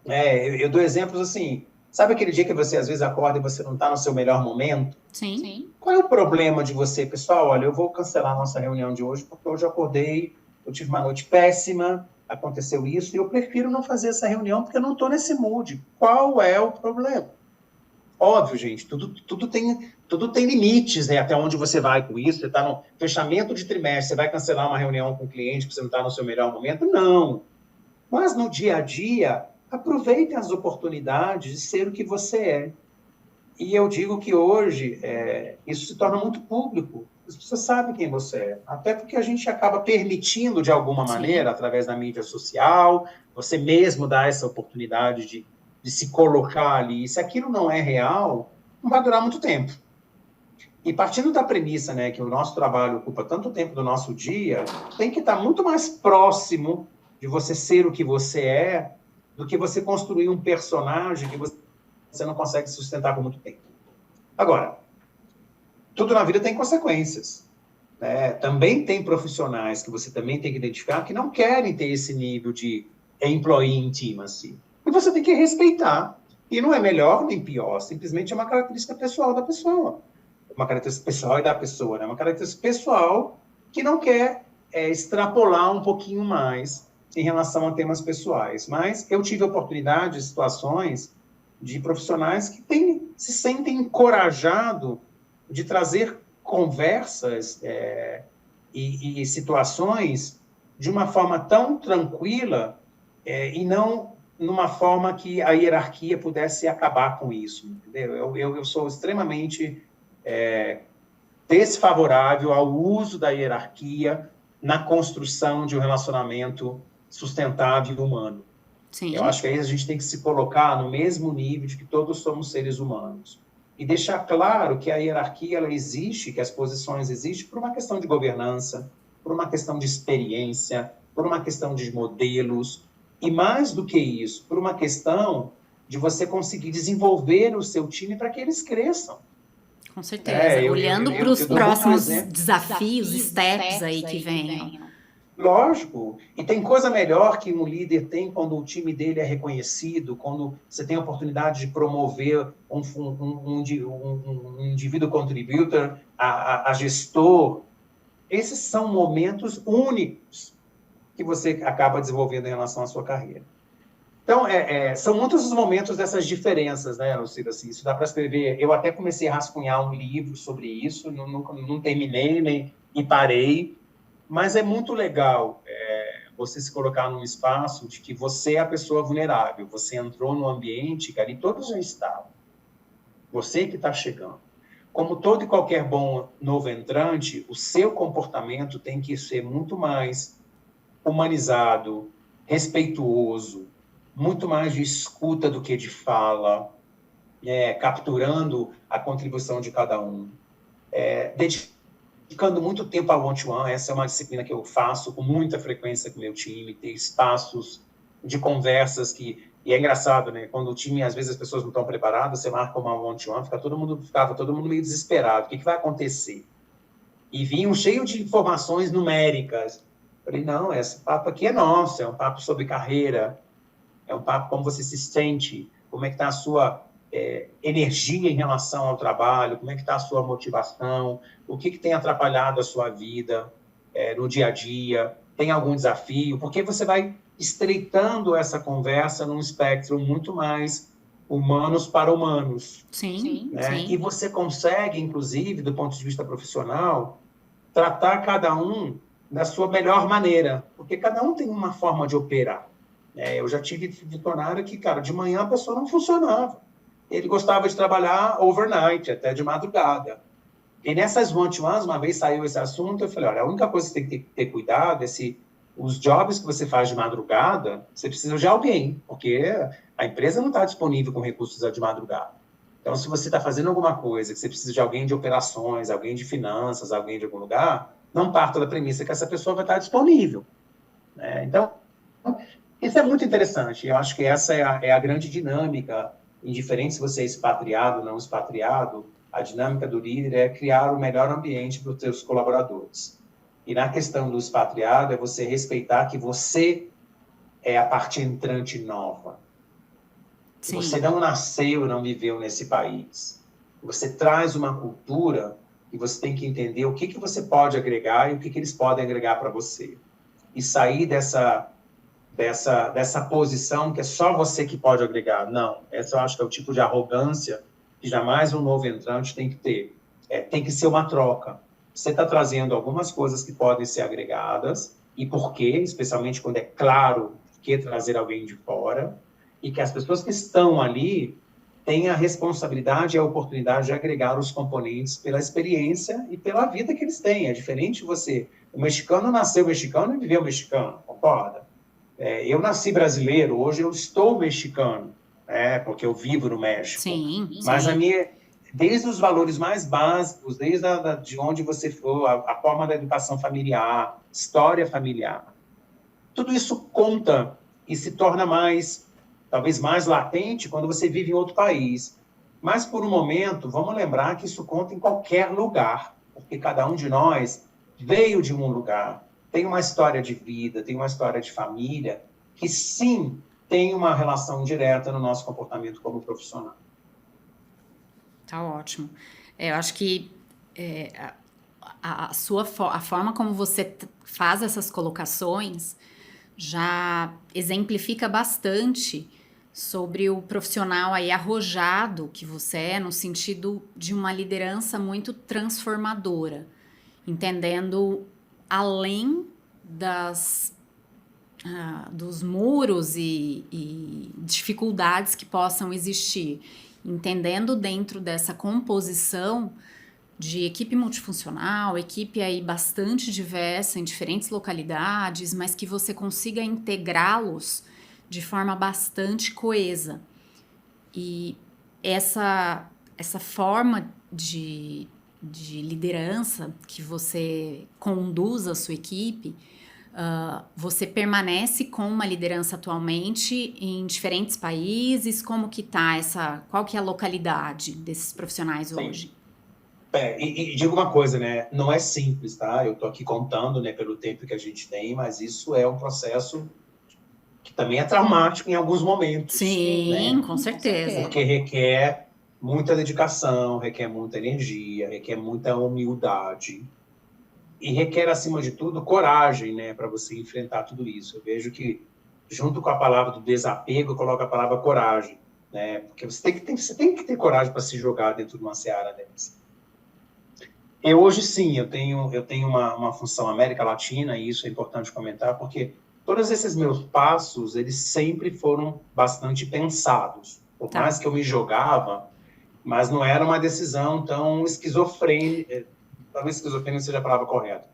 Eu dou exemplos assim, sabe aquele dia que você às vezes acorda e você não está no seu melhor momento? Sim. Qual é o problema de você, pessoal? Olha, eu vou cancelar a nossa reunião de hoje porque hoje eu acordei, eu tive uma noite péssima, aconteceu isso, e eu prefiro não fazer essa reunião porque eu não estou nesse mood. Qual é o problema? Óbvio, gente, tudo tem limites, né? Até onde você vai com isso. Você está no fechamento de trimestre, você vai cancelar uma reunião com o cliente porque você não está no seu melhor momento? Não. Mas no dia a dia, aproveite as oportunidades de ser o que você é. E eu digo que hoje isso se torna muito público. As pessoas sabem quem você é. Até porque a gente acaba permitindo, de alguma maneira, através da mídia social, você mesmo dá essa oportunidade de se colocar ali. E se aquilo não é real, não vai durar muito tempo. E partindo da premissa, né, que o nosso trabalho ocupa tanto tempo do nosso dia, tem que estar muito mais próximo de você ser o que você é do que você construir um personagem que você não consegue sustentar por muito tempo. Agora, tudo na vida tem consequências. Né? Também tem profissionais que você também tem que identificar que não querem ter esse nível de employee intimacy. E você tem que respeitar. E não é melhor nem pior, simplesmente é uma característica pessoal da pessoa. Uma característica pessoal e da pessoa, né? Uma característica pessoal que não quer extrapolar um pouquinho mais em relação a temas pessoais. Mas eu tive oportunidade, situações de profissionais que se sentem encorajados de trazer conversas e situações de uma forma tão tranquila e não numa forma que a hierarquia pudesse acabar com isso. Entendeu? Eu sou extremamente desfavorável ao uso da hierarquia na construção de um relacionamento sustentável e humano. Sim. Eu acho que aí a gente tem que se colocar no mesmo nível de que todos somos seres humanos. e deixar claro que a hierarquia ela existe, que as posições existem por uma questão de governança, por uma questão de experiência, por uma questão de modelos, e mais do que isso, por uma questão de você conseguir desenvolver o seu time para que eles cresçam. Com certeza. Olhando para os eu dou muito próximos exemplo. desafios, steps aí que venham. Lógico, e tem coisa melhor que um líder tem quando o time dele é reconhecido, quando você tem a oportunidade de promover um indivíduo contributor a gestor. Esses são momentos únicos que você acaba desenvolvendo em relação à sua carreira. Então, são muitos os momentos dessas diferenças, né, Lucila? Assim, isso dá para escrever. Eu até comecei a rascunhar um livro sobre isso, não terminei nem, e parei, mas é muito legal você se colocar num espaço de que você é a pessoa vulnerável, você entrou no ambiente que ali todos já estavam, você que está chegando. Como todo e qualquer bom novo entrante, o seu comportamento tem que ser muito mais humanizado, respeituoso, muito mais de escuta do que de fala, capturando a contribuição de cada um, dedicando muito tempo ao one-to-one. Essa é uma disciplina que eu faço com muita frequência com o meu time, ter espaços de conversas e é engraçado, né? Quando o time, às vezes as pessoas não estão preparadas, você marca uma one-to-one, ficava todo mundo meio desesperado. O que vai acontecer? E vinham cheio de informações numéricas. Falei, não, esse papo aqui é nosso, é um papo sobre carreira, é um papo como você se sente, como é que está a sua energia em relação ao trabalho, como é que está a sua motivação, o que tem atrapalhado a sua vida no dia a dia, tem algum desafio, porque você vai estreitando essa conversa num espectro muito mais humanos para humanos. Sim, né? sim. E você consegue, inclusive, do ponto de vista profissional, tratar cada um da sua melhor maneira, porque cada um tem uma forma de operar. Eu já tive funcionário que, cara, de manhã a pessoa não funcionava. Ele gostava de trabalhar overnight, até de madrugada. E nessas one-to-ones, uma vez saiu esse assunto, eu falei, olha, a única coisa que você tem que ter cuidado é se os jobs que você faz de madrugada, você precisa de alguém, porque a empresa não está disponível com recursos de madrugada. Então, se você está fazendo alguma coisa que você precisa de alguém de operações, alguém de finanças, alguém de algum lugar, não parta da premissa que essa pessoa vai estar disponível. Então, isso é muito interessante. Eu acho que essa é a grande dinâmica, indiferente se você é expatriado ou não expatriado, a dinâmica do líder é criar o melhor ambiente para os seus colaboradores. E na questão do expatriado, é você respeitar que você é a parte entrante nova. Sim. Você não nasceu, não viveu nesse país. Você traz uma cultura e você tem que entender o que você pode agregar e o que eles podem agregar para você. E sair dessa posição que é só você que pode agregar. Não, essa eu acho que é o tipo de arrogância que jamais um novo entrante tem que ter. Tem que ser uma troca. Você está trazendo algumas coisas que podem ser agregadas, e por quê? Especialmente quando é claro que trazer alguém de fora, e que as pessoas que estão ali têm a responsabilidade e a oportunidade de agregar os componentes pela experiência e pela vida que eles têm. É diferente você... O mexicano nasceu mexicano e viveu mexicano, concorda? Eu nasci brasileiro, hoje eu estou mexicano, porque eu vivo no México. Sim, mas sim. Desde os valores mais básicos, desde de onde você for, a forma da educação familiar, história familiar, tudo isso conta e se torna talvez mais latente quando você vive em outro país. Mas, por um momento, vamos lembrar que isso conta em qualquer lugar, porque cada um de nós veio de um lugar, tem uma história de vida, tem uma história de família, que sim, tem uma relação direta no nosso comportamento como profissional. Tá ótimo. Eu acho que a forma como você faz essas colocações já exemplifica bastante sobre o profissional aí arrojado que você é, no sentido de uma liderança muito transformadora, entendendo além dos muros e dificuldades que possam existir, entendendo dentro dessa composição de equipe multifuncional, equipe aí bastante diversa em diferentes localidades, mas que você consiga integrá-los de forma bastante coesa. E essa forma de liderança que você conduz a sua equipe, você permanece com uma liderança atualmente em diferentes países? Como que tá qual que é a localidade desses profissionais hoje? E digo uma coisa, né? Não é simples, tá? Eu tô aqui contando, né, pelo tempo que a gente tem, mas isso é um processo que também é traumático em alguns momentos, Sim, né? com certeza. Porque requer muita dedicação, requer muita energia, requer muita humildade e requer, acima de tudo, coragem, né, para você enfrentar tudo isso. Eu vejo que, junto com a palavra do desapego, eu coloco a palavra coragem, né? Porque você tem que ter coragem para se jogar dentro de uma seara dessa. Hoje, sim, eu tenho uma função América Latina, e isso é importante comentar, porque todos esses meus passos, eles sempre foram bastante pensados. Por mais que eu me jogava, mas não era uma decisão tão esquizofrênica, talvez esquizofrênica seja a palavra correta.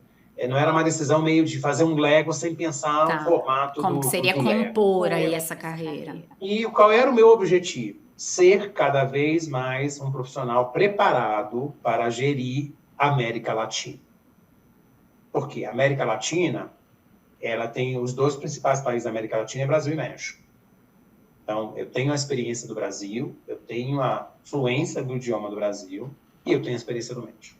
Não era uma decisão meio de fazer um Lego sem pensar no formato Como que seria do Lego. compor aí essa carreira? E qual era o meu objetivo? Ser cada vez mais um profissional preparado para gerir a América Latina. Porque a América Latina, ela tem os dois principais países da América Latina, é Brasil e México. Então, eu tenho a experiência do Brasil, eu tenho a fluência do idioma do Brasil e eu tenho a experiência do México.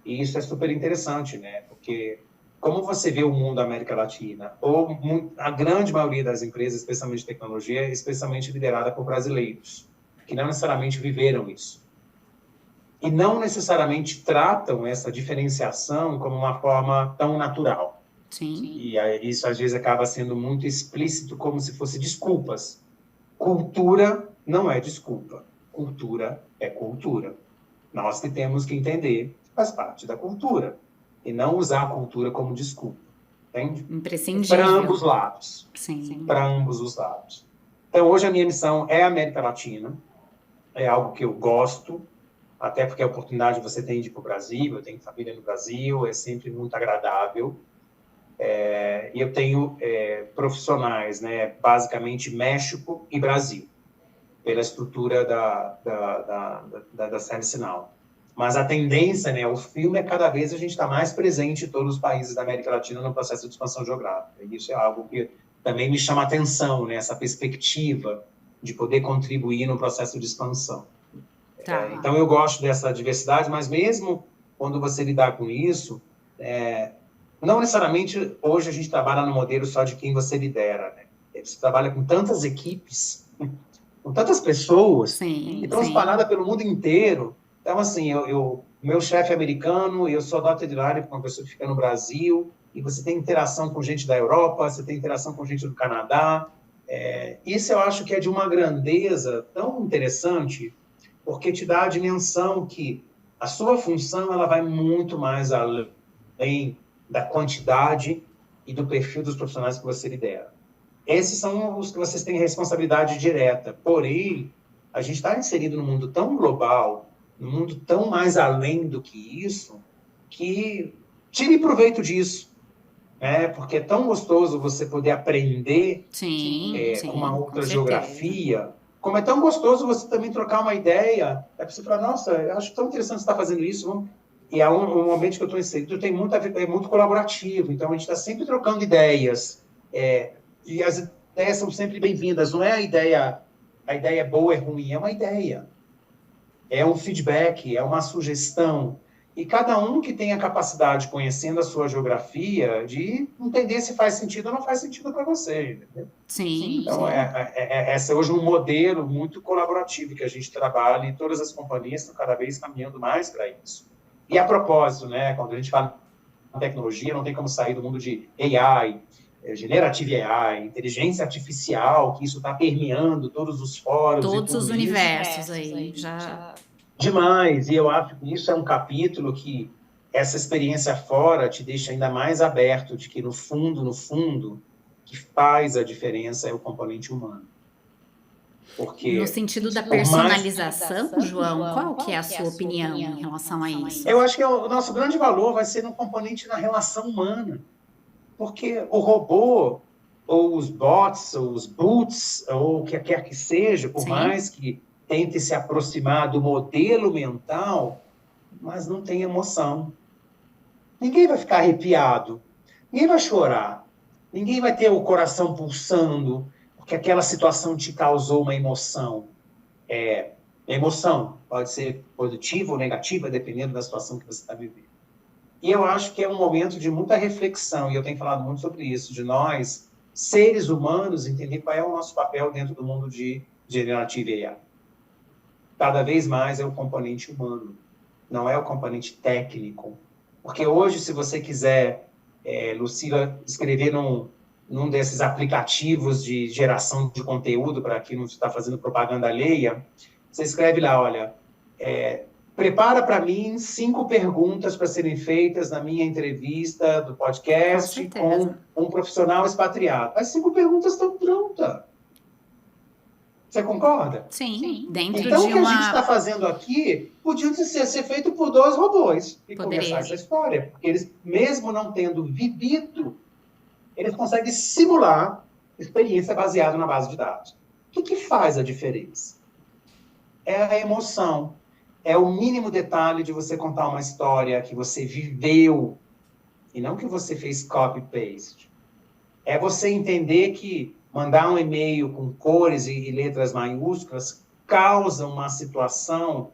E isso é super interessante, né? Porque como você vê o mundo da América Latina, ou a grande maioria das empresas, especialmente de tecnologia, é especialmente liderada por brasileiros, que não necessariamente viveram isso. E não necessariamente tratam essa diferenciação como uma forma tão natural. Sim. E isso, às vezes, acaba sendo muito explícito, como se fosse desculpas. Cultura não é desculpa. Cultura é cultura. Nós que temos que entender que faz parte da cultura. E não usar a cultura como desculpa. Entende? Imprescindível. Para ambos lados. Sim. Para ambos os lados. Então, hoje a minha missão é a América Latina. É algo que eu gosto, até porque a oportunidade você tem de ir para o Brasil, eu tenho família no Brasil, é sempre muito agradável. E eu tenho profissionais, né, basicamente México e Brasil, pela estrutura da ServiceNow. Mas a tendência, né, o filme é cada vez a gente está mais presente em todos os países da América Latina no processo de expansão geográfica. E isso é algo que também me chama a atenção, né, essa perspectiva de poder contribuir no processo de expansão. Então, eu gosto dessa diversidade, mas mesmo quando você lidar com isso, não necessariamente hoje a gente trabalha no modelo só de quem você lidera, né? Você trabalha com tantas equipes, com tantas pessoas, que estão espalhadas pelo mundo inteiro. Então, assim, meu chefe é americano, eu sou dotted line com uma pessoa que fica no Brasil, e você tem interação com gente da Europa, você tem interação com gente do Canadá. Isso eu acho que é de uma grandeza tão interessante, porque te dá a dimensão que a sua função ela vai muito mais além da quantidade e do perfil dos profissionais que você lidera. Esses são os que vocês têm responsabilidade direta. Porém, a gente está inserido num mundo tão global, num mundo tão mais além do que isso, que tire proveito disso. Porque é tão gostoso você poder aprender com uma outra geografia, como é tão gostoso você também trocar uma ideia. Para você falar, nossa, eu acho tão interessante você estar fazendo isso. E é um ambiente que eu estou inserido, tem muito a ver, é muito colaborativo, então a gente está sempre trocando ideias, e as ideias são sempre bem-vindas, não é a ideia boa é ruim, é uma ideia, é um feedback, é uma sugestão, e cada um que tem a capacidade, conhecendo a sua geografia, de entender se faz sentido ou não faz sentido para você, entendeu? Sim. Então, esse é hoje um modelo muito colaborativo que a gente trabalha, e todas as companhias estão cada vez caminhando mais para isso. E a propósito, né, quando a gente fala em tecnologia, não tem como sair do mundo de AI, Generative AI, inteligência artificial, que isso está permeando todos os fóruns. Todos os universos aí, já... Demais, e eu acho que isso é um capítulo que essa experiência fora te deixa ainda mais aberto de que, no fundo, que faz a diferença é o componente humano. Porque, no sentido da personalização, João, qual que é a sua opinião em relação a isso? Eu acho que o nosso grande valor vai ser no componente na relação humana. Porque o robô, ou os bots, ou os boots, ou o que quer que seja, por mais que tente se aproximar do modelo mental, mas não tem emoção. Ninguém vai ficar arrepiado, ninguém vai chorar, ninguém vai ter o coração pulsando, porque aquela situação te causou uma emoção. Emoção pode ser positiva ou negativa, dependendo da situação que você está vivendo. E eu acho que é um momento de muita reflexão, e eu tenho falado muito sobre isso, de nós, seres humanos, entender qual é o nosso papel dentro do mundo de Generative AI. Cada vez mais é o componente humano, não é o componente técnico. Porque hoje, se você quiser, Lucila, escrever num desses aplicativos de geração de conteúdo, para quem não está fazendo propaganda alheia, você escreve lá, olha, prepara para mim 5 perguntas para serem feitas na minha entrevista do podcast com um profissional expatriado. As 5 perguntas estão prontas. Você concorda? Sim, dentro então, de o que a gente está fazendo aqui podia ser feito por 2 robôs e começar essa história. Porque eles, mesmo não tendo vivido, eles conseguem simular experiência baseada na base de dados. O que faz a diferença? É a emoção. É o mínimo detalhe de você contar uma história que você viveu e não que você fez copy-paste. É você entender que mandar um e-mail com cores e letras maiúsculas causa uma situação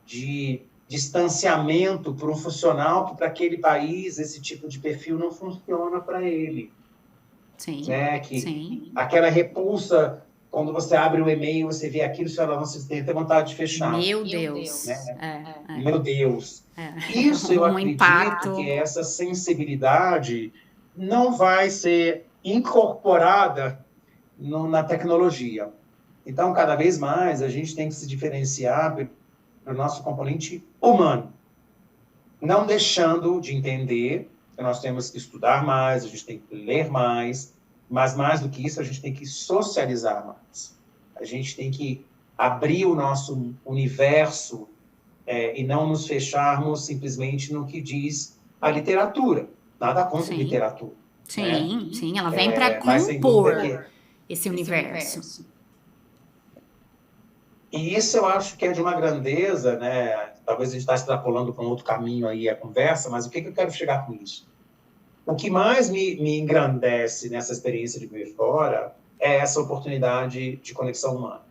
de distanciamento para um funcional que, para aquele país, esse tipo de perfil não funciona para ele. Sim, né? Que aquela repulsa, quando você abre o e-mail, você vê aquilo, você tem até vontade de fechar. Meu Deus. Né? Meu Deus. É. Isso eu acredito impacto. que essa sensibilidade não vai ser incorporada na tecnologia. Então, cada vez mais, a gente tem que se diferenciar pelo nosso componente humano, não deixando de entender que nós temos que estudar mais, a gente tem que ler mais, mas mais do que isso, a gente tem que socializar mais. A gente tem que abrir o nosso universo e não nos fecharmos simplesmente no que diz a literatura. Nada contra a literatura. Sim, né? Sim, ela vem para compor esse universo. E isso eu acho que é de uma grandeza, né? Talvez a gente está extrapolando para um outro caminho aí a conversa, mas o que eu quero chegar com isso? O que mais me engrandece nessa experiência de viver fora é essa oportunidade de conexão humana.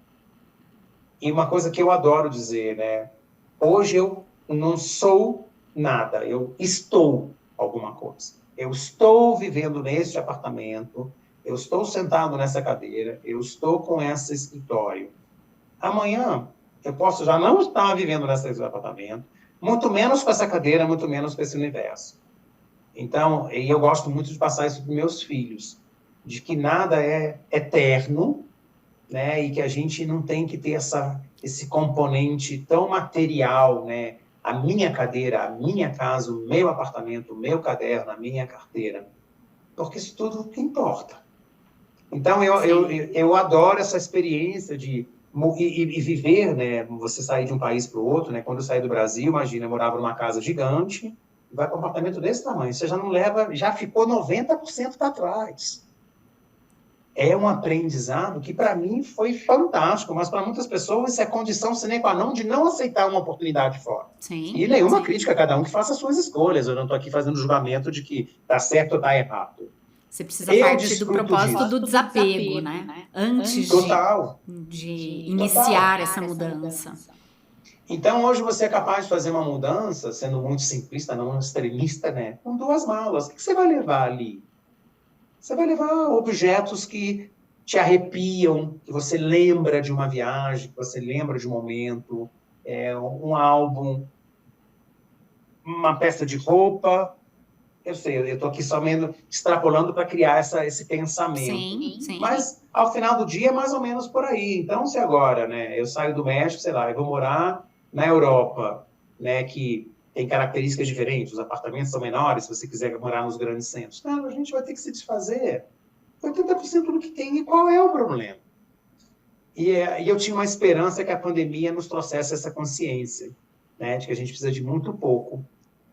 E uma coisa que eu adoro dizer, né? Hoje eu não sou nada, eu estou alguma coisa. Eu estou vivendo neste apartamento, eu estou sentado nessa cadeira, eu estou com esse escritório. Amanhã, eu posso já não estar vivendo nesse apartamento, muito menos com essa cadeira, muito menos com esse universo. Então, e eu gosto muito de passar isso para meus filhos, de que nada é eterno, né? E que a gente não tem que ter esse componente tão material, né? A minha cadeira, a minha casa, o meu apartamento, o meu caderno, a minha carteira. Porque isso tudo que importa. Então, eu adoro essa experiência de e viver, né? Você sair de um país para o outro, né? Quando eu saí do Brasil, imagina, eu morava numa casa gigante, vai para um apartamento desse tamanho, você já não leva, já ficou 90% para trás. É um aprendizado que, para mim, foi fantástico, mas para muitas pessoas isso é condição sine qua non de não aceitar uma oportunidade fora. E nenhuma crítica a cada um que faça as suas escolhas. Eu não estou aqui fazendo julgamento de que está certo ou está errado. Você precisa partir do propósito do desapego, né? Antes de iniciar essa mudança. Então, hoje você é capaz de fazer uma mudança, sendo muito simplista, não extremista, né? Com 2 malas. O que você vai levar ali? Você vai levar objetos que te arrepiam, que você lembra de uma viagem, que você lembra de um momento, um álbum, uma peça de roupa. Eu sei, eu estou aqui somente extrapolando para criar esse pensamento. Sim. Mas, ao final do dia, é mais ou menos por aí. Então, se agora, né, eu saio do México, sei lá, eu vou morar na Europa, né, que tem características diferentes, os apartamentos são menores, se você quiser morar nos grandes centros. Não, a gente vai ter que se desfazer 80% do que tem, e qual é o problema? E eu tinha uma esperança que a pandemia nos trouxesse essa consciência, né, de que a gente precisa de muito pouco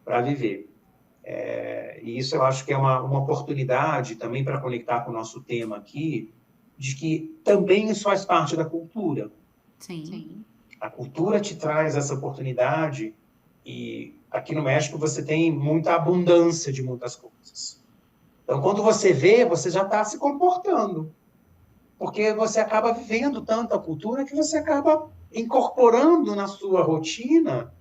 para viver. E isso eu acho que é uma oportunidade também para conectar com o nosso tema aqui, de que também isso faz parte da cultura. Sim. A cultura te traz essa oportunidade e aqui no México você tem muita abundância de muitas coisas. Então, quando você vê, você já está se comportando, porque você acaba vivendo tanta cultura que você acaba incorporando na sua rotina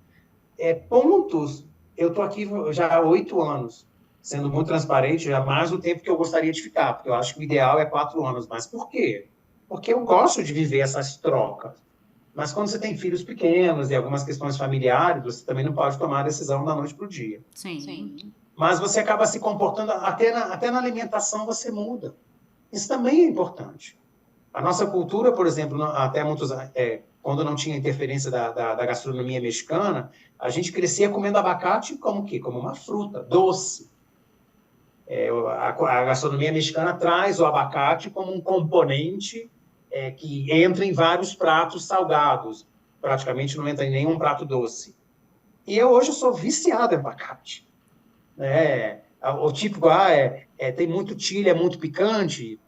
pontos. Eu estou aqui já há 8 anos, sendo muito transparente, já mais do tempo que eu gostaria de ficar, porque eu acho que o ideal é 4 anos. Mas por quê? Porque eu gosto de viver essas trocas. Mas quando você tem filhos pequenos e algumas questões familiares, você também não pode tomar a decisão da noite para o dia. Sim. Mas você acaba se comportando, até na alimentação você muda. Isso também é importante. A nossa cultura, por exemplo, até muitos, quando não tinha interferência da gastronomia mexicana, a gente crescia comendo abacate como o quê? Como uma fruta, doce. A gastronomia mexicana traz o abacate como um componente que entra em vários pratos salgados. Praticamente não entra em nenhum prato doce. E eu hoje sou viciado em abacate. O típico, tem muito chile, é muito picante.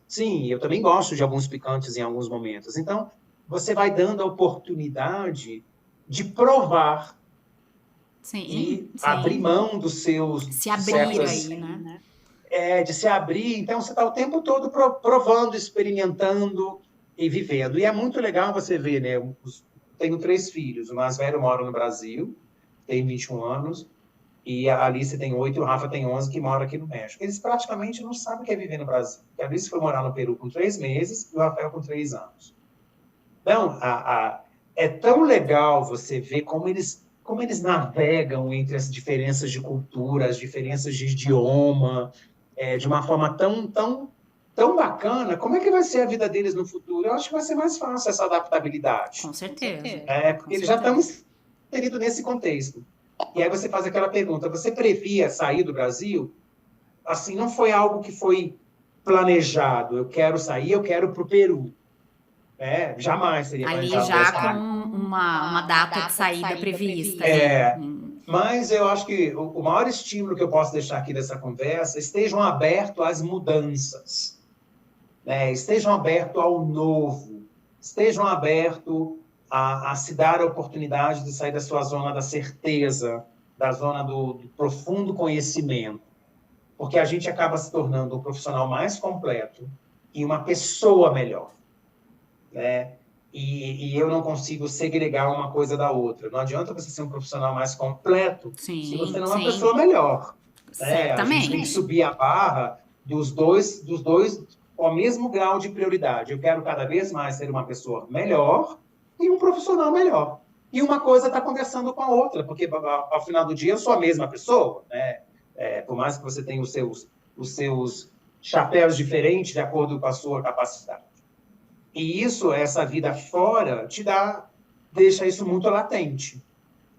Sim, eu também gosto de alguns picantes em alguns momentos. Então, você vai dando a oportunidade de provar e abrir mão dos seus... Se abrir aí, né? De se abrir. Então, você está o tempo todo provando, experimentando e vivendo. E é muito legal você ver, né? Tenho 3 filhos. O mais velho mora no Brasil, tem 21 anos. E a Alice tem 8 e o Rafa tem 11, que mora aqui no México. Eles praticamente não sabem o que é viver no Brasil. A Alice foi morar no Peru com 3 meses e o Rafael com 3 anos. Então, é tão legal você ver como eles navegam entre as diferenças de cultura, as diferenças de idioma, de uma forma tão bacana. Como é que vai ser a vida deles no futuro? Eu acho que vai ser mais fácil essa adaptabilidade. Com certeza. Porque eles já estão inseridos nesse contexto. E aí você faz aquela pergunta, você previa sair do Brasil? Assim, não foi algo que foi planejado, eu quero sair, eu quero para o Peru. Jamais seria planejado. Ali já com uma data de saída prevista. Mas eu acho que o maior estímulo que eu posso deixar aqui dessa conversa, estejam abertos às mudanças, estejam abertos ao novo, estejam abertos a se dar a oportunidade de sair da sua zona da certeza, da zona do profundo conhecimento, porque a gente acaba se tornando um profissional mais completo e uma pessoa melhor, E eu não consigo segregar uma coisa da outra. Não adianta você ser um profissional mais completo se você não é uma pessoa melhor. A gente tem que subir a barra dos dois ao mesmo grau de prioridade. Eu quero cada vez mais ser uma pessoa melhor e um profissional melhor. E uma coisa está conversando com a outra, porque ao final do dia eu sou a mesma pessoa, por mais que você tenha os seus chapéus diferentes de acordo com a sua capacidade. E essa vida fora, deixa isso muito latente,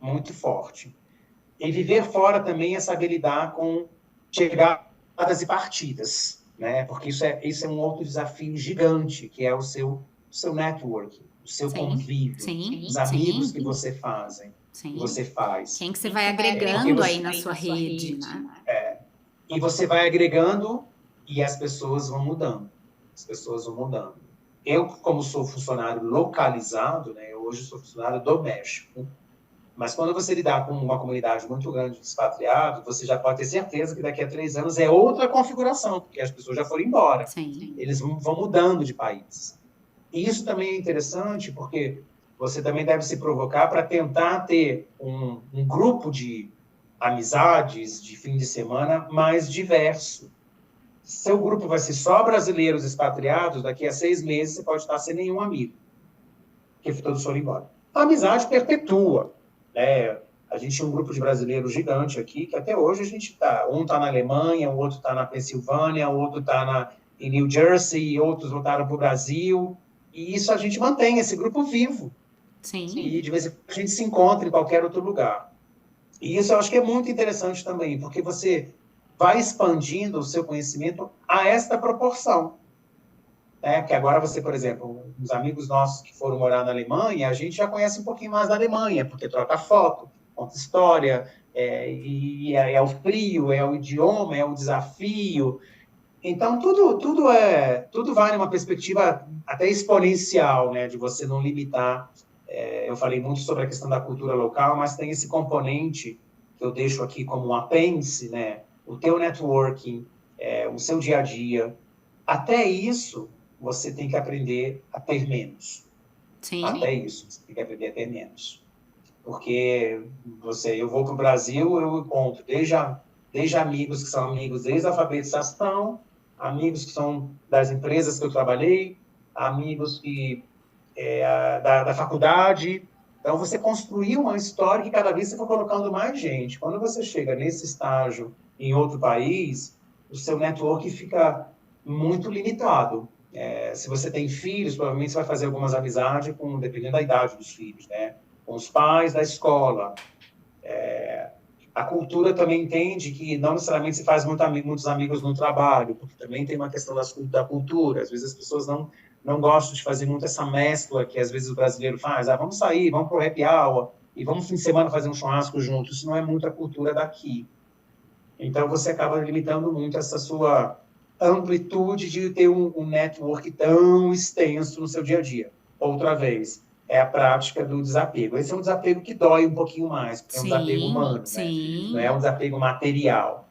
muito forte. E viver fora também é saber lidar com chegadas e partidas, porque isso é um outro desafio gigante, que é o seu networking, o seu convívio, os amigos que você faz. Quem que você vai agregando aí na sua rede, né? E você vai agregando e as pessoas vão mudando. Eu, como sou funcionário localizado, eu hoje sou funcionário do México, mas quando você lidar com uma comunidade muito grande de expatriados, você já pode ter certeza que daqui a 3 anos é outra configuração, porque as pessoas já foram embora. Eles vão mudando de país. E isso também é interessante, porque você também deve se provocar para tentar ter um grupo de amizades de fim de semana mais diverso. Seu grupo vai ser só brasileiros expatriados, daqui a 6 meses você pode estar sem nenhum amigo, porque todos foram embora. A amizade perpetua. A gente tinha um grupo de brasileiros gigante aqui, que até hoje a gente está. Um está na Alemanha, o outro está na Pensilvânia, o outro está em New Jersey, outros voltaram para o Brasil. E isso a gente mantém, esse grupo vivo. E de vez em quando a gente se encontra em qualquer outro lugar. E isso eu acho que é muito interessante também, porque você vai expandindo o seu conhecimento a esta proporção. Porque agora você, por exemplo, os amigos nossos que foram morar na Alemanha, a gente já conhece um pouquinho mais da Alemanha, porque troca foto, conta história, é o frio, é o idioma, é o desafio. Então, tudo vai numa perspectiva até exponencial, de você não limitar Eu falei muito sobre a questão da cultura local, mas tem esse componente que eu deixo aqui como um apêndice, né? O teu networking, o seu dia a dia. Até isso, você tem que aprender a ter menos. Sim. Até isso, você tem que aprender a ter menos. Porque eu vou para o Brasil, eu encontro desde amigos que são amigos desde a alfabetização, amigos que são das empresas que eu trabalhei, amigos que da faculdade. Então, você construiu uma história que cada vez você for colocando mais gente. Quando você chega nesse estágio em outro país, o seu network fica muito limitado. Se você tem filhos, provavelmente você vai fazer algumas amizades, dependendo da idade dos filhos, né? Com os pais da escola. A cultura também entende que não necessariamente se faz muitos amigos no trabalho, porque também tem uma questão da cultura. Às vezes as pessoas não gostam de fazer muito essa mescla que às vezes o brasileiro faz. Vamos sair, vamos para o happy hour, e vamos fim de semana fazer um churrasco juntos. Isso não é muito a cultura daqui. Então você acaba limitando muito essa sua amplitude de ter um network tão extenso no seu dia a dia. Outra vez, é a prática do desapego. Esse é um desapego que dói um pouquinho mais, porque é um desapego humano, sim. Né? Não é um desapego material.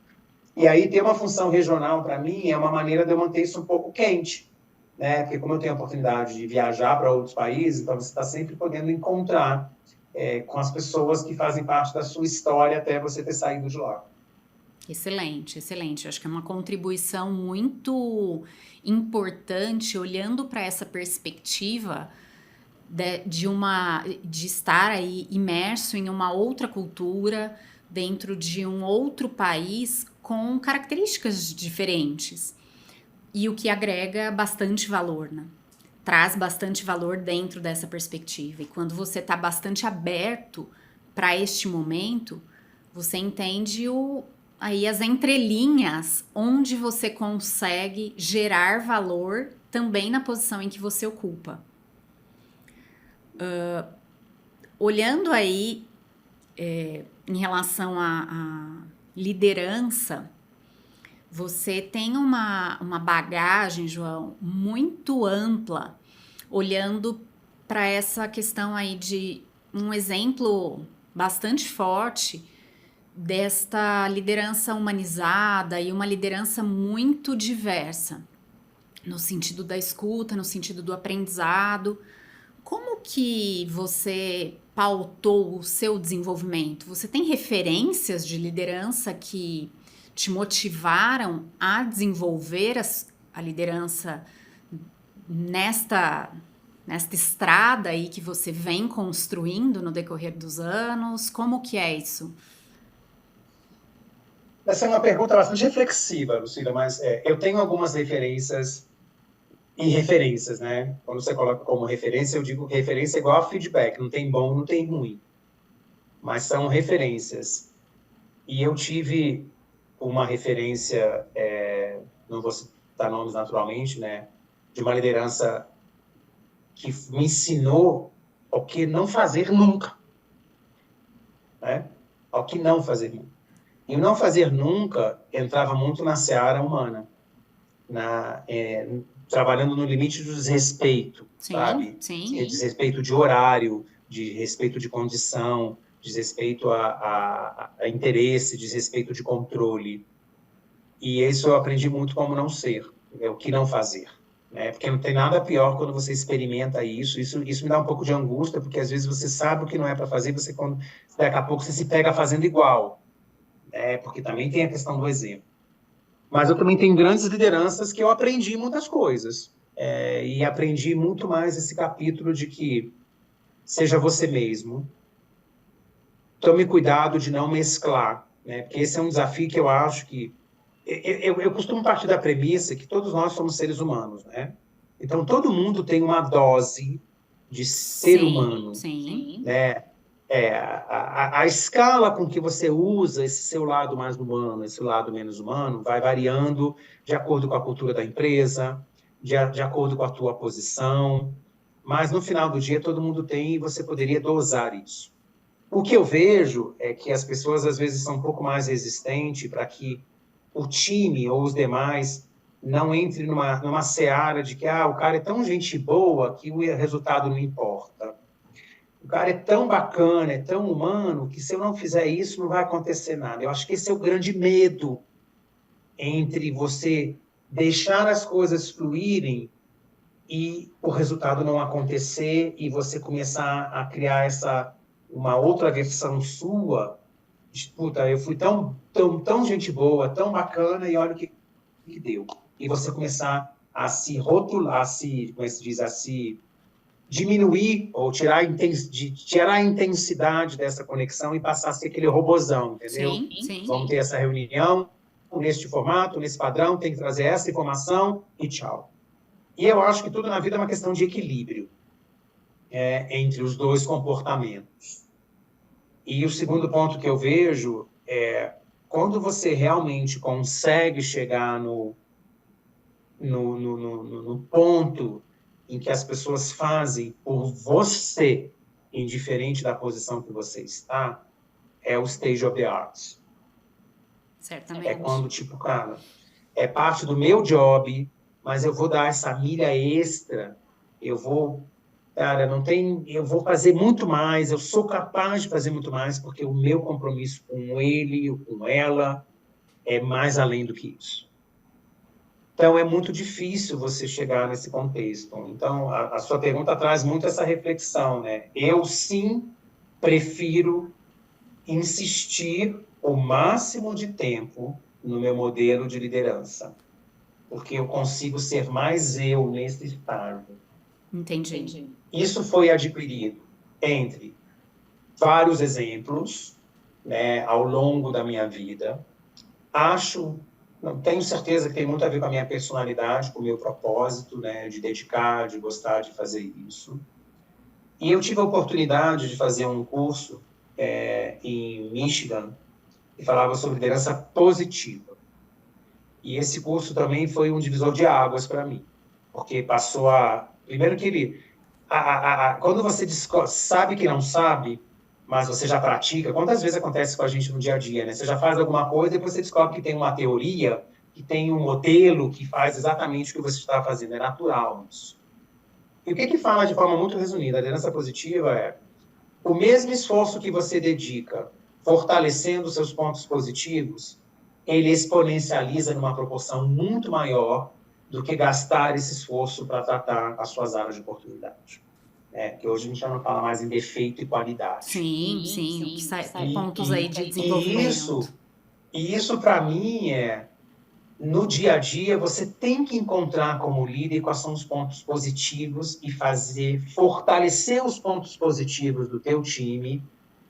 E aí ter uma função regional, para mim, é uma maneira de eu manter isso um pouco quente, né? Porque como eu tenho a oportunidade de viajar para outros países, então você está sempre podendo encontrar com as pessoas que fazem parte da sua história até você ter saído de lá. Excelente, excelente. Acho que é uma contribuição muito importante, olhando para essa perspectiva de estar aí imerso em uma outra cultura, dentro de um outro país com características diferentes. E o que agrega bastante valor, né? Traz bastante valor dentro dessa perspectiva. E quando você está bastante aberto para este momento, você entende aí as entrelinhas onde você consegue gerar valor também na posição em que você ocupa. Olhando aí em relação à liderança, você tem uma bagagem, João, muito ampla, olhando para essa questão aí de um exemplo bastante forte desta liderança humanizada e uma liderança muito diversa, no sentido da escuta, no sentido do aprendizado. Como que você pautou o seu desenvolvimento? Você tem referências de liderança que te motivaram a desenvolver a liderança nesta estrada aí que você vem construindo no decorrer dos anos? Como que é isso? Essa é uma pergunta bastante reflexiva, Lucila, mas eu tenho algumas referências e referências, né? Quando você coloca como referência, eu digo que referência é igual a feedback, não tem bom, não tem ruim, mas são referências. E eu tive uma referência, não vou citar nomes naturalmente, né? De uma liderança que me ensinou o que não fazer nunca, né? O que não fazer nunca. E o não fazer nunca entrava muito na seara humana, trabalhando no limite do desrespeito, sabe? Sim. Desrespeito de horário, de respeito de condição, desrespeito a interesse, desrespeito de controle. E isso eu aprendi muito como não ser, o que não fazer. Né? Porque não tem nada pior quando você experimenta isso me dá um pouco de angústia, porque às vezes você sabe o que não é para fazer, daqui a pouco você se pega fazendo igual. Porque também tem a questão do exemplo. Mas eu também tenho grandes lideranças que eu aprendi muitas coisas. E aprendi muito mais esse capítulo de que seja você mesmo. Tome cuidado de não mesclar, né? Porque esse é um desafio que eu acho que... Eu costumo partir da premissa que todos nós somos seres humanos, né? Então, todo mundo tem uma dose de ser humano. Sim. Né? A escala com que você usa esse seu lado mais humano, esse lado menos humano, vai variando de acordo com a cultura da empresa, de acordo com a tua posição, mas no final do dia todo mundo tem e você poderia dosar isso. O que eu vejo é que as pessoas às vezes são um pouco mais resistentes para que o time ou os demais não entre numa seara de que o cara é tão gente boa que o resultado não importa. o cara é tão bacana, é tão humano, que se eu não fizer isso, não vai acontecer nada. Eu acho que esse é o grande medo entre você deixar as coisas fluírem e o resultado não acontecer e você começar a criar uma outra versão sua. Puta, eu fui tão gente boa, tão bacana, e olha o que deu. E você começar a se rotular, como se diz, a se diminuir ou tirar a intensidade dessa conexão e passar a ser aquele robozão, entendeu? Sim, sim. Vamos ter essa reunião neste formato, nesse padrão, tem que trazer essa informação e tchau. E eu acho que tudo na vida é uma questão de equilíbrio entre os dois comportamentos. E o segundo ponto que eu vejo é quando você realmente consegue chegar no ponto em que as pessoas fazem por você, indiferente da posição que você está, é o stage of the art. Certamente. É quando, tipo, cara, é parte do meu job, mas eu vou dar essa milha extra, eu vou, cara, eu vou fazer muito mais, eu sou capaz de fazer muito mais, porque o meu compromisso com ele, ou com ela, é mais além do que isso. Então, é muito difícil você chegar nesse contexto. Então, a sua pergunta traz muito essa reflexão, né? Eu, sim, prefiro insistir o máximo de tempo no meu modelo de liderança, porque eu consigo ser mais eu nesse estágio. Entendi. Isso foi adquirido entre vários exemplos, né, ao longo da minha vida. Não tenho certeza que tem muito a ver com a minha personalidade, com o meu propósito, né, de dedicar, de gostar de fazer isso. E eu tive a oportunidade de fazer um curso em Michigan que falava sobre liderança positiva. E esse curso também foi um divisor de águas para mim, porque passou primeiro que ele... quando você sabe que não sabe, mas você já pratica, quantas vezes acontece com a gente no dia a dia, né? Você já faz alguma coisa e depois você descobre que tem uma teoria, que tem um modelo que faz exatamente o que você está fazendo. É natural isso. E o que fala de forma muito resumida? A liderança positiva é o mesmo esforço que você dedica fortalecendo seus pontos positivos, ele exponencializa numa proporção muito maior do que gastar esse esforço para tratar as suas áreas de oportunidade. Que hoje a gente já não fala mais em defeito e qualidade. Sim. O que sai, pontos aí de desenvolvimento. E isso para mim no dia a dia, você tem que encontrar como líder quais são os pontos positivos e fortalecer os pontos positivos do teu time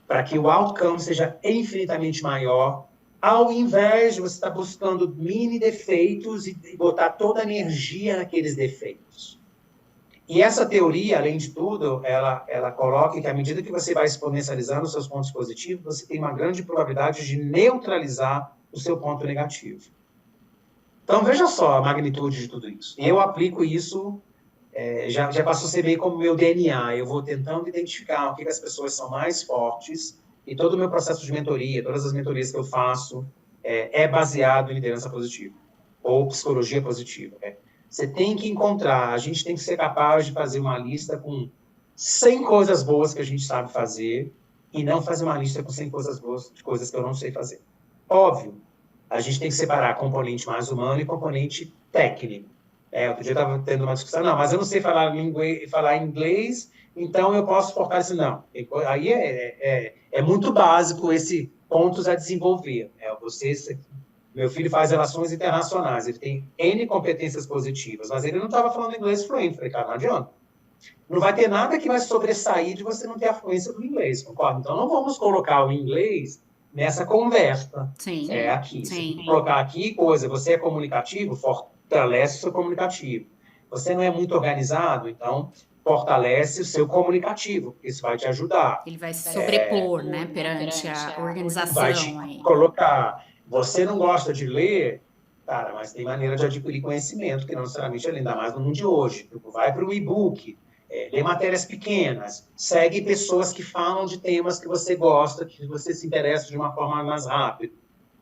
para que o outcome seja infinitamente maior, ao invés de você estar buscando mini defeitos e botar toda a energia naqueles defeitos. E essa teoria, além de tudo, ela coloca que à medida que você vai exponencializando os seus pontos positivos, você tem uma grande probabilidade de neutralizar o seu ponto negativo. Então, veja só a magnitude de tudo isso. Eu aplico isso, já passou a ser meio como meu DNA. Eu vou tentando identificar o que as pessoas são mais fortes e todo o meu processo de mentoria, todas as mentorias que eu faço, é baseado em liderança positiva ou psicologia positiva. Você tem que encontrar, a gente tem que ser capaz de fazer uma lista com 100 coisas boas que a gente sabe fazer e não fazer uma lista com 100 coisas boas de coisas que eu não sei fazer. Óbvio, a gente tem que separar componente mais humano e componente técnico. Outro dia eu estava tendo uma discussão, não, mas eu não sei falar inglês, então eu posso fortalecer. Não, aí é muito básico esse pontos a desenvolver. Meu filho faz relações internacionais, ele tem N competências positivas, mas ele não estava falando inglês fluente. Falei, cara, não adianta. Não vai ter nada que vai sobressair de você não ter a fluência do inglês, concorda? Então, não vamos colocar o inglês nessa conversa. Sim. Aqui. Você tem que colocar aqui coisa. Você é comunicativo? Fortalece o seu comunicativo. Você não é muito organizado? Então, fortalece o seu comunicativo, porque isso vai te ajudar. Ele vai se sobrepor, né, perante a organização. Vai te colocar. Você não gosta de ler, cara, mas tem maneira de adquirir conhecimento, que não necessariamente é ainda mais no mundo de hoje. Vai para o e-book, lê matérias pequenas, segue pessoas que falam de temas que você gosta, que você se interessa de uma forma mais rápida.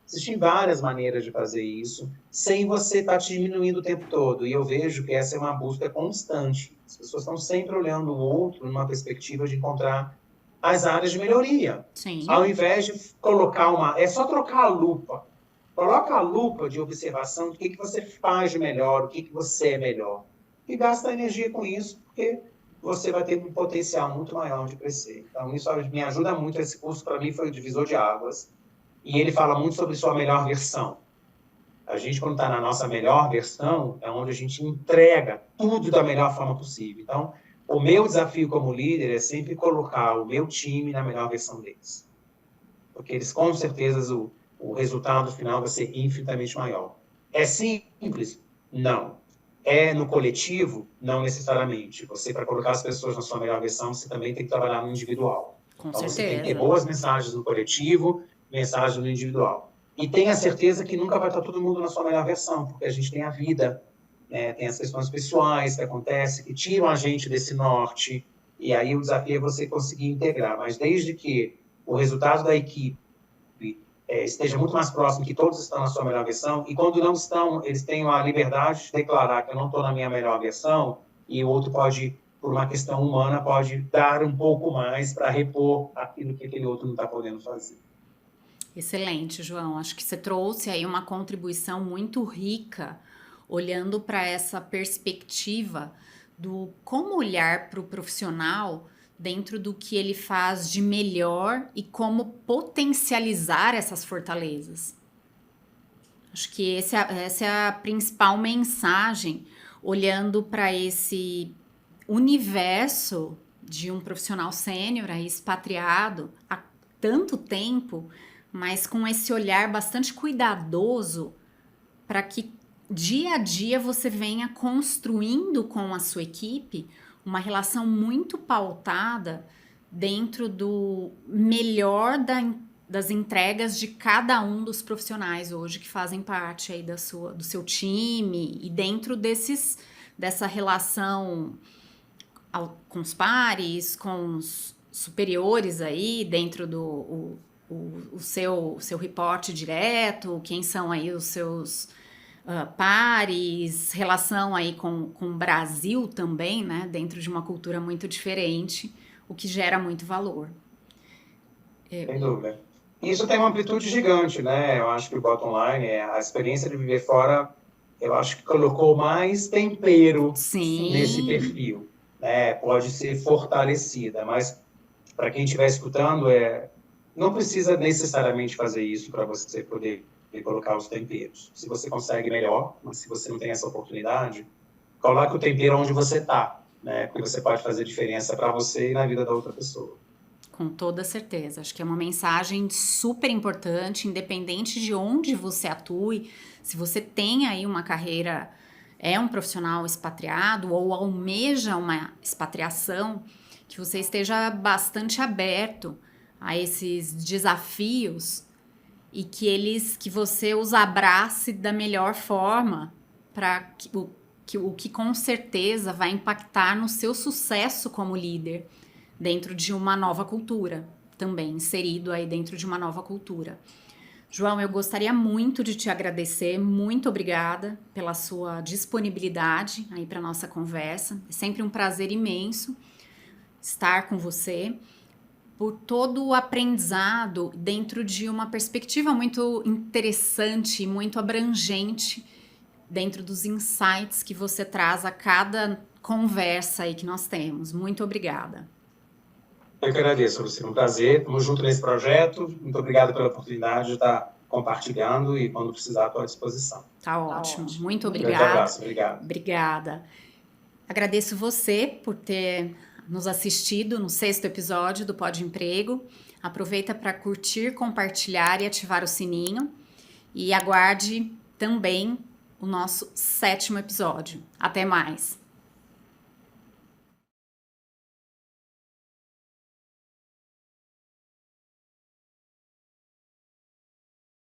Existem várias maneiras de fazer isso, sem você estar te diminuindo o tempo todo. E eu vejo que essa é uma busca constante. As pessoas estão sempre olhando o outro numa perspectiva de encontrar as áreas de melhoria. Sim. Ao invés de colocar é só trocar a lupa. Coloca a lupa de observação do que você faz de melhor, o que você é melhor. E gasta energia com isso, porque você vai ter um potencial muito maior de crescer. Então, isso me ajuda muito. Esse curso, para mim, foi o divisor de águas. E ele fala muito sobre sua melhor versão. A gente, quando está na nossa melhor versão, é onde a gente entrega tudo da melhor forma possível. Então, o meu desafio como líder é sempre colocar o meu time na melhor versão deles. Porque eles, com certeza, o resultado final vai ser infinitamente maior. É simples? Não. É no coletivo? Não necessariamente. Você, para colocar as pessoas na sua melhor versão, você também tem que trabalhar no individual. Com então, certeza. Você tem que ter boas mensagens no coletivo, mensagens no individual. E tenha certeza que nunca vai estar todo mundo na sua melhor versão, porque a gente tem a vida, né? Tem as questões pessoais que acontecem, que tiram a gente desse norte, e aí o desafio é você conseguir integrar. Mas desde que o resultado da equipe esteja muito mais próximo, que todos estão na sua melhor versão, e quando não estão, eles tenham a liberdade de declarar que eu não estou na minha melhor versão, e o outro pode, por uma questão humana, pode dar um pouco mais para repor aquilo que aquele outro não está podendo fazer. Excelente, João. Acho que você trouxe aí uma contribuição muito rica, olhando para essa perspectiva do como olhar para o profissional dentro do que ele faz de melhor e como potencializar essas fortalezas. Acho que essa é a principal mensagem, olhando para esse universo de um profissional sênior aí expatriado há tanto tempo, mas com esse olhar bastante cuidadoso para que dia a dia você venha construindo com a sua equipe uma relação muito pautada dentro do melhor das entregas de cada um dos profissionais hoje que fazem parte aí do seu time e dentro dessa relação com os pares, com os superiores aí, dentro do o seu reporte direto, quem são aí os seus pares, relação aí com o Brasil também, né, dentro de uma cultura muito diferente, o que gera muito valor. Sem dúvida. Isso tem uma amplitude gigante, né? Eu acho que o bottom line, a experiência de viver fora, eu acho que colocou mais tempero nesse perfil, né? Pode ser fortalecida, mas para quem estiver escutando, não precisa necessariamente fazer isso para você poder colocar os temperos. Se você consegue, melhor, mas se você não tem essa oportunidade, coloque o tempero onde você está, né? Porque você pode fazer diferença para você e na vida da outra pessoa. Com toda certeza. Acho que é uma mensagem super importante, independente de onde você atue. Se você tem aí uma carreira, é um profissional expatriado ou almeja uma expatriação, que você esteja bastante aberto a esses desafios e que você os abrace da melhor forma para o que com certeza vai impactar no seu sucesso como líder dentro de uma nova cultura, também inserido aí dentro de uma nova cultura. João, eu gostaria muito de te agradecer, muito obrigada pela sua disponibilidade aí para nossa conversa. É sempre um prazer imenso estar com você, por todo o aprendizado dentro de uma perspectiva muito interessante, muito abrangente, dentro dos insights que você traz a cada conversa aí que nós temos. Muito obrigada. Eu que agradeço, Luciano. Um prazer. Estamos juntos nesse projeto. Muito obrigado pela oportunidade de estar compartilhando e, quando precisar, estou à disposição. Tá ótimo. Muito obrigada. Um grande abraço. Obrigado. Obrigada. Agradeço você por ter nos assistido no 6º episódio do Pod Emprego. Aproveita para curtir, compartilhar e ativar o sininho. E aguarde também o nosso 7º episódio. Até mais!